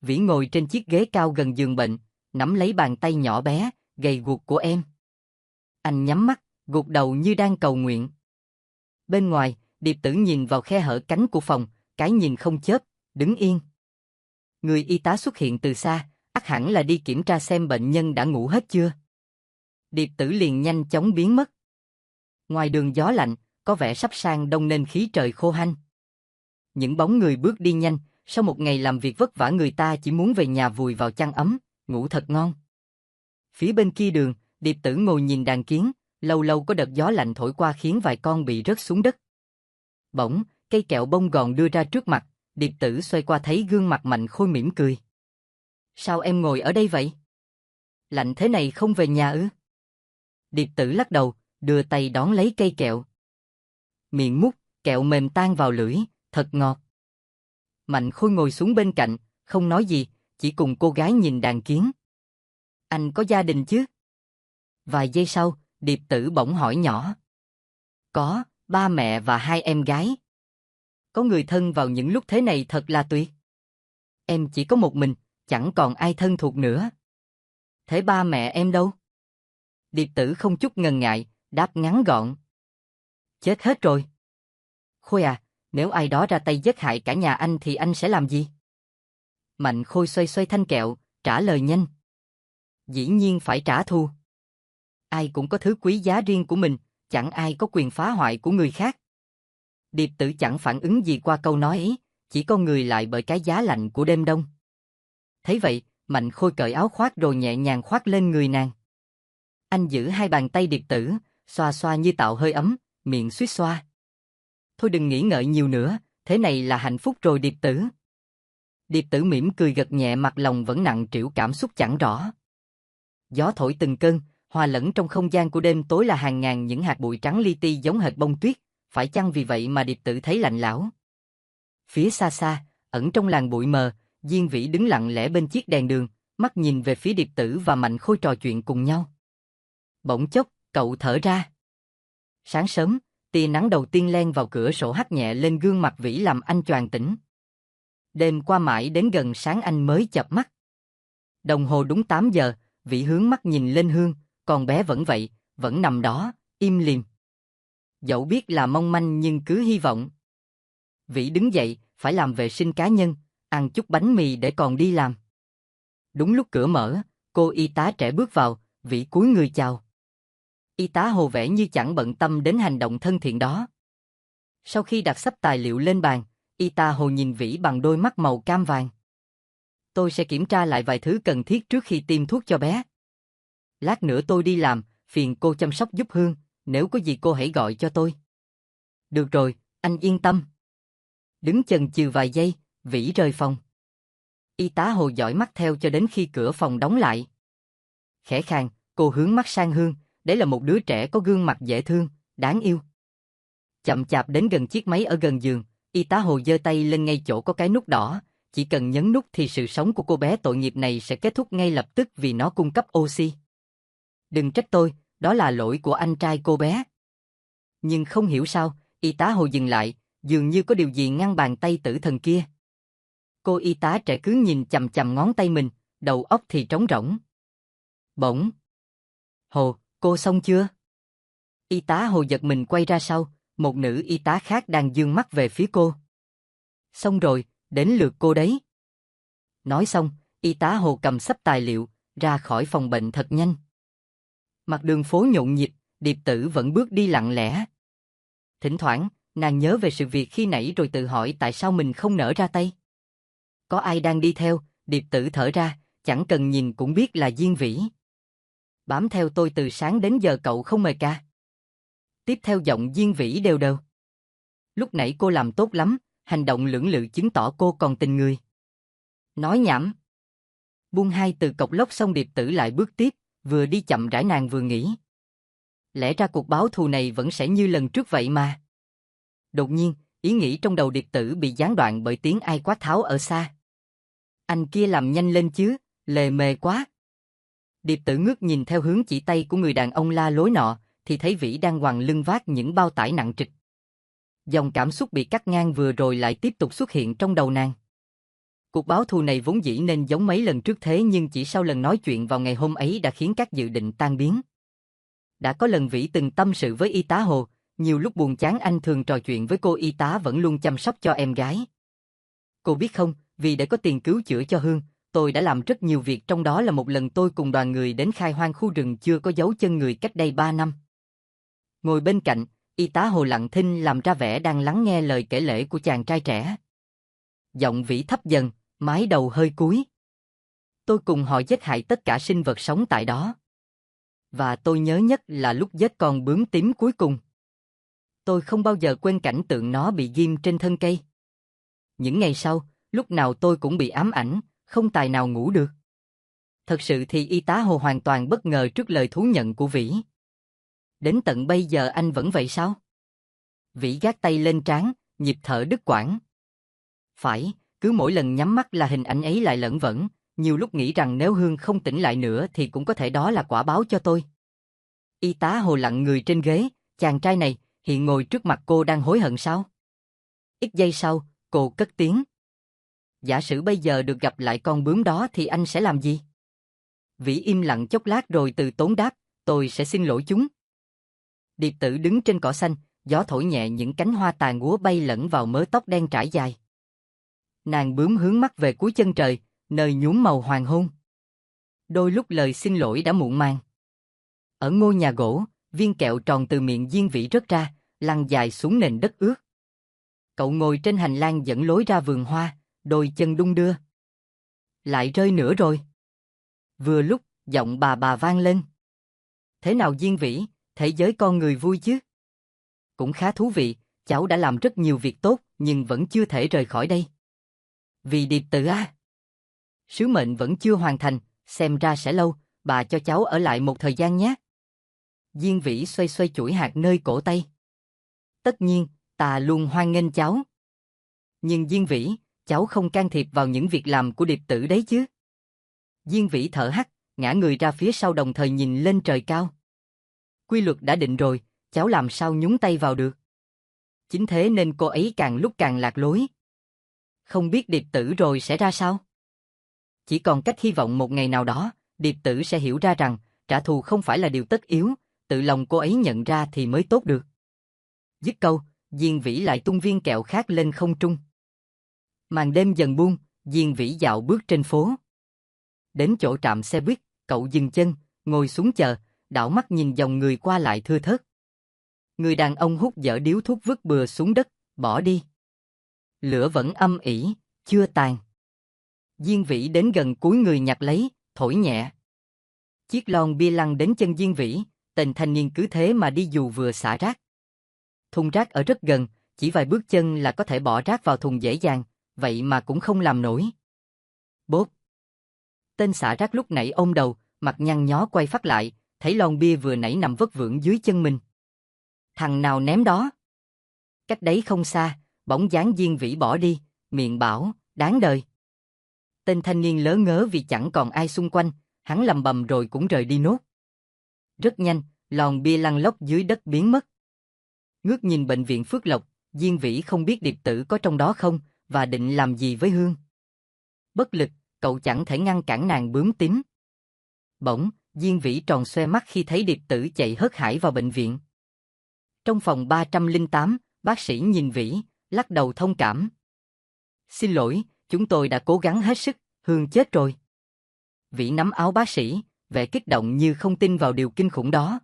Vĩ ngồi trên chiếc ghế cao gần giường bệnh, nắm lấy bàn tay nhỏ bé, gầy guộc của em. Anh nhắm mắt, gục đầu như đang cầu nguyện. Bên ngoài, Điệp Tử nhìn vào khe hở cánh của phòng, cái nhìn không chớp, đứng yên. Người y tá xuất hiện từ xa, ắt hẳn là đi kiểm tra xem bệnh nhân đã ngủ hết chưa. Điệp Tử liền nhanh chóng biến mất. Ngoài đường gió lạnh, có vẻ sắp sang đông nên khí trời khô hanh. Những bóng người bước đi nhanh, sau một ngày làm việc vất vả người ta chỉ muốn về nhà vùi vào chăn ấm, ngủ thật ngon. Phía bên kia đường, Điệp Tử ngồi nhìn đàn kiến, lâu lâu có đợt gió lạnh thổi qua khiến vài con bị rớt xuống đất. Bỗng, cây kẹo bông gòn đưa ra trước mặt, Điệp Tử xoay qua thấy gương mặt Mạnh Khôi mỉm cười. Sao em ngồi ở đây vậy? Lạnh thế này không về nhà ư? Điệp Tử lắc đầu, đưa tay đón lấy cây kẹo. Miệng mút, kẹo mềm tan vào lưỡi, thật ngọt. Mạnh Khôi ngồi xuống bên cạnh, không nói gì, chỉ cùng cô gái nhìn đàn kiến. Anh có gia đình chứ? Vài giây sau, Điệp Tử bỗng hỏi nhỏ. Có, ba mẹ và hai em gái. Có người thân vào những lúc thế này thật là tuyệt. Em chỉ có một mình, chẳng còn ai thân thuộc nữa. Thế ba mẹ em đâu? Điệp Tử không chút ngần ngại, đáp ngắn gọn. Chết hết rồi. Khôi à, nếu ai đó ra tay giết hại cả nhà anh thì anh sẽ làm gì? Mạnh Khôi xoay xoay thanh kẹo, trả lời nhanh. Dĩ nhiên phải trả thù. Ai cũng có thứ quý giá riêng của mình, chẳng ai có quyền phá hoại của người khác. Điệp Tử chẳng phản ứng gì qua câu nói ấy, chỉ con người lại bởi cái giá lạnh của đêm đông. Thấy vậy, Mạnh Khôi cởi áo khoác rồi nhẹ nhàng khoác lên người nàng. Anh giữ hai bàn tay Điệp Tử, xoa xoa như tạo hơi ấm, miệng suýt xoa. Thôi đừng nghĩ ngợi nhiều nữa, thế này là hạnh phúc rồi Điệp Tử. Điệp Tử mỉm cười gật nhẹ, mặt lòng vẫn nặng trĩu cảm xúc chẳng rõ. Gió thổi từng cơn, hòa lẫn trong không gian của đêm tối là hàng ngàn những hạt bụi trắng li ti giống hệt bông tuyết, phải chăng vì vậy mà Điệp Tử thấy lạnh lẽo. Phía xa xa, ẩn trong làng bụi mờ, Diên Vĩ đứng lặng lẽ bên chiếc đèn đường, mắt nhìn về phía Điệp Tử và Mạnh Khôi trò chuyện cùng nhau. Bỗng chốc, cậu thở ra. Sáng sớm, tia nắng đầu tiên len vào cửa sổ hắt nhẹ lên gương mặt Vĩ làm anh choàng tỉnh. Đêm qua mãi đến gần sáng anh mới chợp mắt. Đồng hồ đúng 8 giờ, Vĩ hướng mắt nhìn lên Hương, con bé vẫn vậy, vẫn nằm đó, im lìm. Dẫu biết là mong manh nhưng cứ hy vọng. Vĩ đứng dậy, phải làm vệ sinh cá nhân, ăn chút bánh mì để còn đi làm. Đúng lúc cửa mở, cô y tá trẻ bước vào, Vĩ cúi người chào. Y tá Hồ vẻ như chẳng bận tâm đến hành động thân thiện đó. Sau khi đặt sắp tài liệu lên bàn, y tá Hồ nhìn Vĩ bằng đôi mắt màu cam vàng. Tôi sẽ kiểm tra lại vài thứ cần thiết trước khi tiêm thuốc cho bé. Lát nữa tôi đi làm, phiền cô chăm sóc giúp Hương, nếu có gì cô hãy gọi cho tôi. Được rồi, anh yên tâm. Đứng chần chừ vài giây, Vĩ rời phòng. Y tá Hồ dõi mắt theo cho đến khi cửa phòng đóng lại. Khẽ khàng, cô hướng mắt sang Hương, đấy là một đứa trẻ có gương mặt dễ thương, đáng yêu. Chậm chạp đến gần chiếc máy ở gần giường, y tá Hồ giơ tay lên ngay chỗ có cái nút đỏ, chỉ cần nhấn nút thì sự sống của cô bé tội nghiệp này sẽ kết thúc ngay lập tức vì nó cung cấp oxy. Đừng trách tôi, đó là lỗi của anh trai cô bé. Nhưng không hiểu sao, y tá Hồ dừng lại, dường như có điều gì ngăn bàn tay tử thần kia. Cô y tá trẻ cứ nhìn chằm chằm ngón tay mình, đầu óc thì trống rỗng. Bỗng. Hồ, cô xong chưa? Y tá Hồ giật mình quay ra sau, một nữ y tá khác đang dương mắt về phía cô. Xong rồi, đến lượt cô đấy. Nói xong, y tá Hồ cầm xấp tài liệu, ra khỏi phòng bệnh thật nhanh. Mặt đường phố nhộn nhịp, Điệp Tử vẫn bước đi lặng lẽ. Thỉnh thoảng, nàng nhớ về sự việc khi nãy rồi tự hỏi tại sao mình không nỡ ra tay. Có ai đang đi theo, Điệp Tử thở ra, chẳng cần nhìn cũng biết là Diên Vĩ. Bám theo tôi từ sáng đến giờ cậu không mệt à? Tiếp theo giọng Diên Vĩ đều đều. Lúc nãy cô làm tốt lắm, hành động lưỡng lự chứng tỏ cô còn tình người. Nói nhảm. Buông hai từ cộc lốc xong Điệp Tử lại bước tiếp, vừa đi chậm rãi nàng vừa nghĩ. Lẽ ra cuộc báo thù này vẫn sẽ như lần trước vậy mà. Đột nhiên, ý nghĩ trong đầu Điệp Tử bị gián đoạn bởi tiếng ai quát tháo ở xa. Anh kia làm nhanh lên chứ, lề mề quá. Điệp Tử ngước nhìn theo hướng chỉ tay của người đàn ông la lối nọ, thì thấy Vĩ đang quằn lưng vác những bao tải nặng trịch. Dòng cảm xúc bị cắt ngang vừa rồi lại tiếp tục xuất hiện trong đầu nàng. Cuộc báo thù này vốn dĩ nên giống mấy lần trước thế nhưng chỉ sau lần nói chuyện vào ngày hôm ấy đã khiến các dự định tan biến. Đã có lần Vĩ từng tâm sự với y tá Hồ, nhiều lúc buồn chán anh thường trò chuyện với cô y tá vẫn luôn chăm sóc cho em gái. Cô biết không, vì để có tiền cứu chữa cho Hương, tôi đã làm rất nhiều việc, trong đó là một lần tôi cùng đoàn người đến khai hoang khu rừng chưa có dấu chân người cách đây 3 năm. Ngồi bên cạnh, y tá Hồ lặng thinh làm ra vẻ đang lắng nghe lời kể lể của chàng trai trẻ. Giọng Vĩ thấp dần, mái đầu hơi cúi. Tôi cùng họ giết hại tất cả sinh vật sống tại đó. Và tôi nhớ nhất là lúc giết con bướm tím cuối cùng. Tôi không bao giờ quên cảnh tượng nó bị ghim trên thân cây. Những ngày sau, lúc nào tôi cũng bị ám ảnh, không tài nào ngủ được. Thật sự thì y tá Hồ hoàn toàn bất ngờ trước lời thú nhận của Vĩ. Đến tận bây giờ anh vẫn vậy sao? Vĩ gác tay lên trán, nhịp thở đứt quãng. Phải, cứ mỗi lần nhắm mắt là hình ảnh ấy lại lởn vởn, nhiều lúc nghĩ rằng nếu Hương không tỉnh lại nữa thì cũng có thể đó là quả báo cho tôi. Y tá Hồ lặng người trên ghế, chàng trai này, hiện ngồi trước mặt cô đang hối hận sao? Ít giây sau, cô cất tiếng. Giả sử bây giờ được gặp lại con bướm đó thì anh sẽ làm gì? Vĩ im lặng chốc lát rồi từ tốn đáp, tôi sẽ xin lỗi chúng. Điệp Tử đứng trên cỏ xanh, gió thổi nhẹ những cánh hoa tàn úa bay lẫn vào mớ tóc đen trải dài. Nàng bướm hướng mắt về cuối chân trời, nơi nhuốm màu hoàng hôn. Đôi lúc lời xin lỗi đã muộn màng. Ở ngôi nhà gỗ, viên kẹo tròn từ miệng Diên Vĩ rớt ra, lăn dài xuống nền đất ướt. Cậu ngồi trên hành lang dẫn lối ra vườn hoa, đôi chân đung đưa. Lại rơi nữa rồi. Vừa lúc, giọng bà vang lên. Thế nào Diên Vĩ, thế giới con người vui chứ? Cũng khá thú vị, cháu đã làm rất nhiều việc tốt nhưng vẫn chưa thể rời khỏi đây. Vì Điệp Tử à? Sứ mệnh vẫn chưa hoàn thành, xem ra sẽ lâu, bà cho cháu ở lại một thời gian nhé. Diên Vĩ xoay xoay chuỗi hạt nơi cổ tay. Tất nhiên, ta luôn hoan nghênh cháu. Nhưng Diên Vĩ, cháu không can thiệp vào những việc làm của Điệp Tử đấy chứ? Diên Vĩ thở hắt, ngã người ra phía sau đồng thời nhìn lên trời cao. Quy luật đã định rồi, cháu làm sao nhúng tay vào được? Chính thế nên cô ấy càng lúc càng lạc lối. Không biết Điệp Tử rồi sẽ ra sao? Chỉ còn cách hy vọng một ngày nào đó, Điệp Tử sẽ hiểu ra rằng, trả thù không phải là điều tất yếu, tự lòng cô ấy nhận ra thì mới tốt được. Dứt câu, Diên Vĩ lại tung viên kẹo khác lên không trung. Màn đêm dần buông, Diên Vĩ dạo bước trên phố. Đến chỗ trạm xe buýt, cậu dừng chân, ngồi xuống chờ, đảo mắt nhìn dòng người qua lại thưa thớt. Người đàn ông hút dở điếu thuốc vứt bừa xuống đất, bỏ đi. Lửa vẫn âm ỉ, chưa tàn. Diên Vĩ đến gần cúi người nhặt lấy, thổi nhẹ. Chiếc lon bia lăn đến chân Diên Vĩ, tên thanh niên cứ thế mà đi dù vừa xả rác. Thùng rác ở rất gần, chỉ vài bước chân là có thể bỏ rác vào thùng dễ dàng, vậy mà cũng không làm nổi. Bốp. Tên xả rác lúc nãy ôm đầu, mặt nhăn nhó quay phát lại, thấy lon bia vừa nãy nằm vất vưởng dưới chân mình. Thằng nào ném đó? Cách đấy không xa, bóng dáng Diên Vĩ bỏ đi, miệng bảo, đáng đời. Tên thanh niên lớ ngớ vì chẳng còn ai xung quanh, hắn lầm bầm rồi cũng rời đi nốt. Rất nhanh, lon bia lăn lóc dưới đất biến mất. Ngước nhìn bệnh viện Phước Lộc, Diên Vĩ không biết Điệp Tử có trong đó không, và định làm gì với Hương. Bất lực, cậu chẳng thể ngăn cản nàng bướm tím. Bỗng, Diên Vĩ tròn xoe mắt khi thấy Điệp Tử chạy hớt hải vào bệnh viện. Trong phòng 308, bác sĩ nhìn Vĩ, lắc đầu thông cảm. Xin lỗi, chúng tôi đã cố gắng hết sức, Hương chết rồi. Vĩ nắm áo bác sĩ, vẻ kích động như không tin vào điều kinh khủng đó.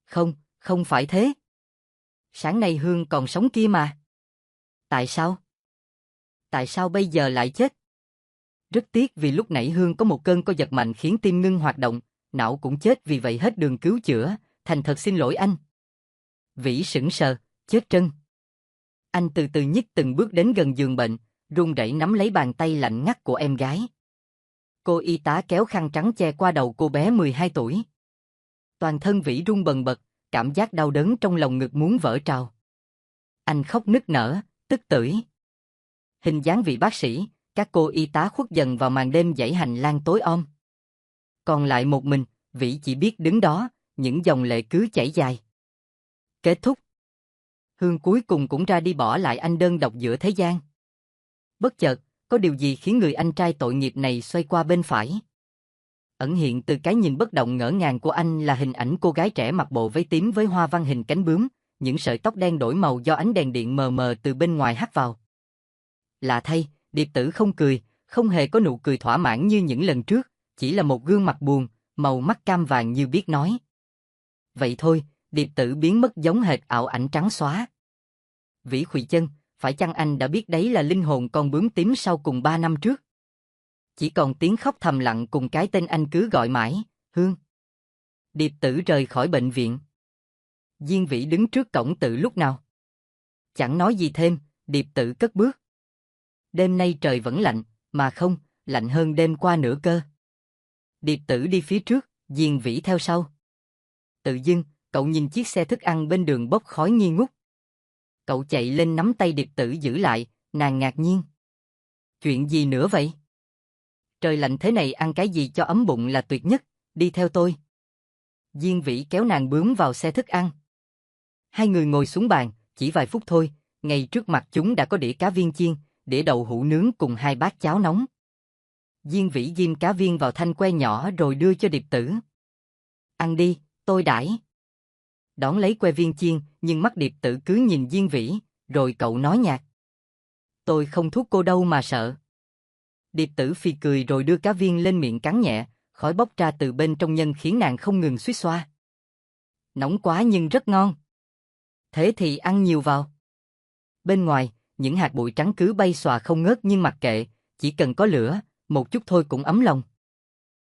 Không, không phải thế. Sáng nay Hương còn sống kia mà. Tại sao? Tại sao bây giờ lại chết? Rất tiếc vì lúc nãy Hương có một cơn co giật mạnh khiến tim ngưng hoạt động, não cũng chết vì vậy hết đường cứu chữa, thành thật xin lỗi anh. Vĩ sững sờ, chết trân. Anh từ từ nhích từng bước đến gần giường bệnh, run rẩy nắm lấy bàn tay lạnh ngắt của em gái. Cô y tá kéo khăn trắng che qua đầu cô bé 12 tuổi. Toàn thân Vĩ run bần bật, cảm giác đau đớn trong lòng ngực muốn vỡ trào. Anh khóc nức nở, tức tưởi. Hình dáng vị bác sĩ, các cô y tá khuất dần vào màn đêm dãy hành lang tối om. Còn lại một mình, Vĩ chỉ biết đứng đó, những dòng lệ cứ chảy dài. Kết thúc. Hương cuối cùng cũng ra đi bỏ lại anh đơn độc giữa thế gian. Bất chợt, có điều gì khiến người anh trai tội nghiệp này xoay qua bên phải. Ẩn hiện từ cái nhìn bất động ngỡ ngàng của anh là hình ảnh cô gái trẻ mặc bộ váy tím với hoa văn hình cánh bướm, những sợi tóc đen đổi màu do ánh đèn điện mờ mờ từ bên ngoài hắt vào. Lạ thay, Điệp Tử không cười, không hề có nụ cười thỏa mãn như những lần trước, chỉ là một gương mặt buồn, màu mắt cam vàng như biết nói. Vậy thôi, Điệp Tử biến mất giống hệt ảo ảnh trắng xóa. Vĩ khuỵu chân, phải chăng anh đã biết đấy là linh hồn con bướm tím sau cùng 3 năm trước? Chỉ còn tiếng khóc thầm lặng cùng cái tên anh cứ gọi mãi, Hương. Điệp Tử rời khỏi bệnh viện. Diên Vĩ đứng trước cổng tự lúc nào. Chẳng nói gì thêm, Điệp Tử cất bước. Đêm nay trời vẫn lạnh, mà không, lạnh hơn đêm qua nữa cơ. Điệp Tử đi phía trước, Diên Vĩ theo sau. Tự dưng, cậu nhìn chiếc xe thức ăn bên đường bốc khói nghi ngút. Cậu chạy lên nắm tay Điệp Tử giữ lại, nàng ngạc nhiên. Chuyện gì nữa vậy? Trời lạnh thế này ăn cái gì cho ấm bụng là tuyệt nhất, đi theo tôi. Diên Vĩ kéo nàng bướm vào xe thức ăn. Hai người ngồi xuống bàn, chỉ vài phút thôi, ngay trước mặt chúng đã có đĩa cá viên chiên, đĩa đậu hũ nướng cùng 2 bát cháo nóng. Diên Vĩ ghim cá viên vào thanh que nhỏ rồi đưa cho Điệp Tử. Ăn đi, tôi đãi. Đón lấy que viên chiên, nhưng mắt Điệp Tử cứ nhìn Diên Vĩ, rồi cậu nói nhạt. Tôi không thuốc cô đâu mà sợ. Điệp Tử phì cười rồi đưa cá viên lên miệng cắn nhẹ, khói bốc ra từ bên trong nhân khiến nàng không ngừng suýt xoa. Nóng quá nhưng rất ngon. Thế thì ăn nhiều vào. Bên ngoài, những hạt bụi trắng cứ bay xòa không ngớt nhưng mặc kệ, chỉ cần có lửa, một chút thôi cũng ấm lòng.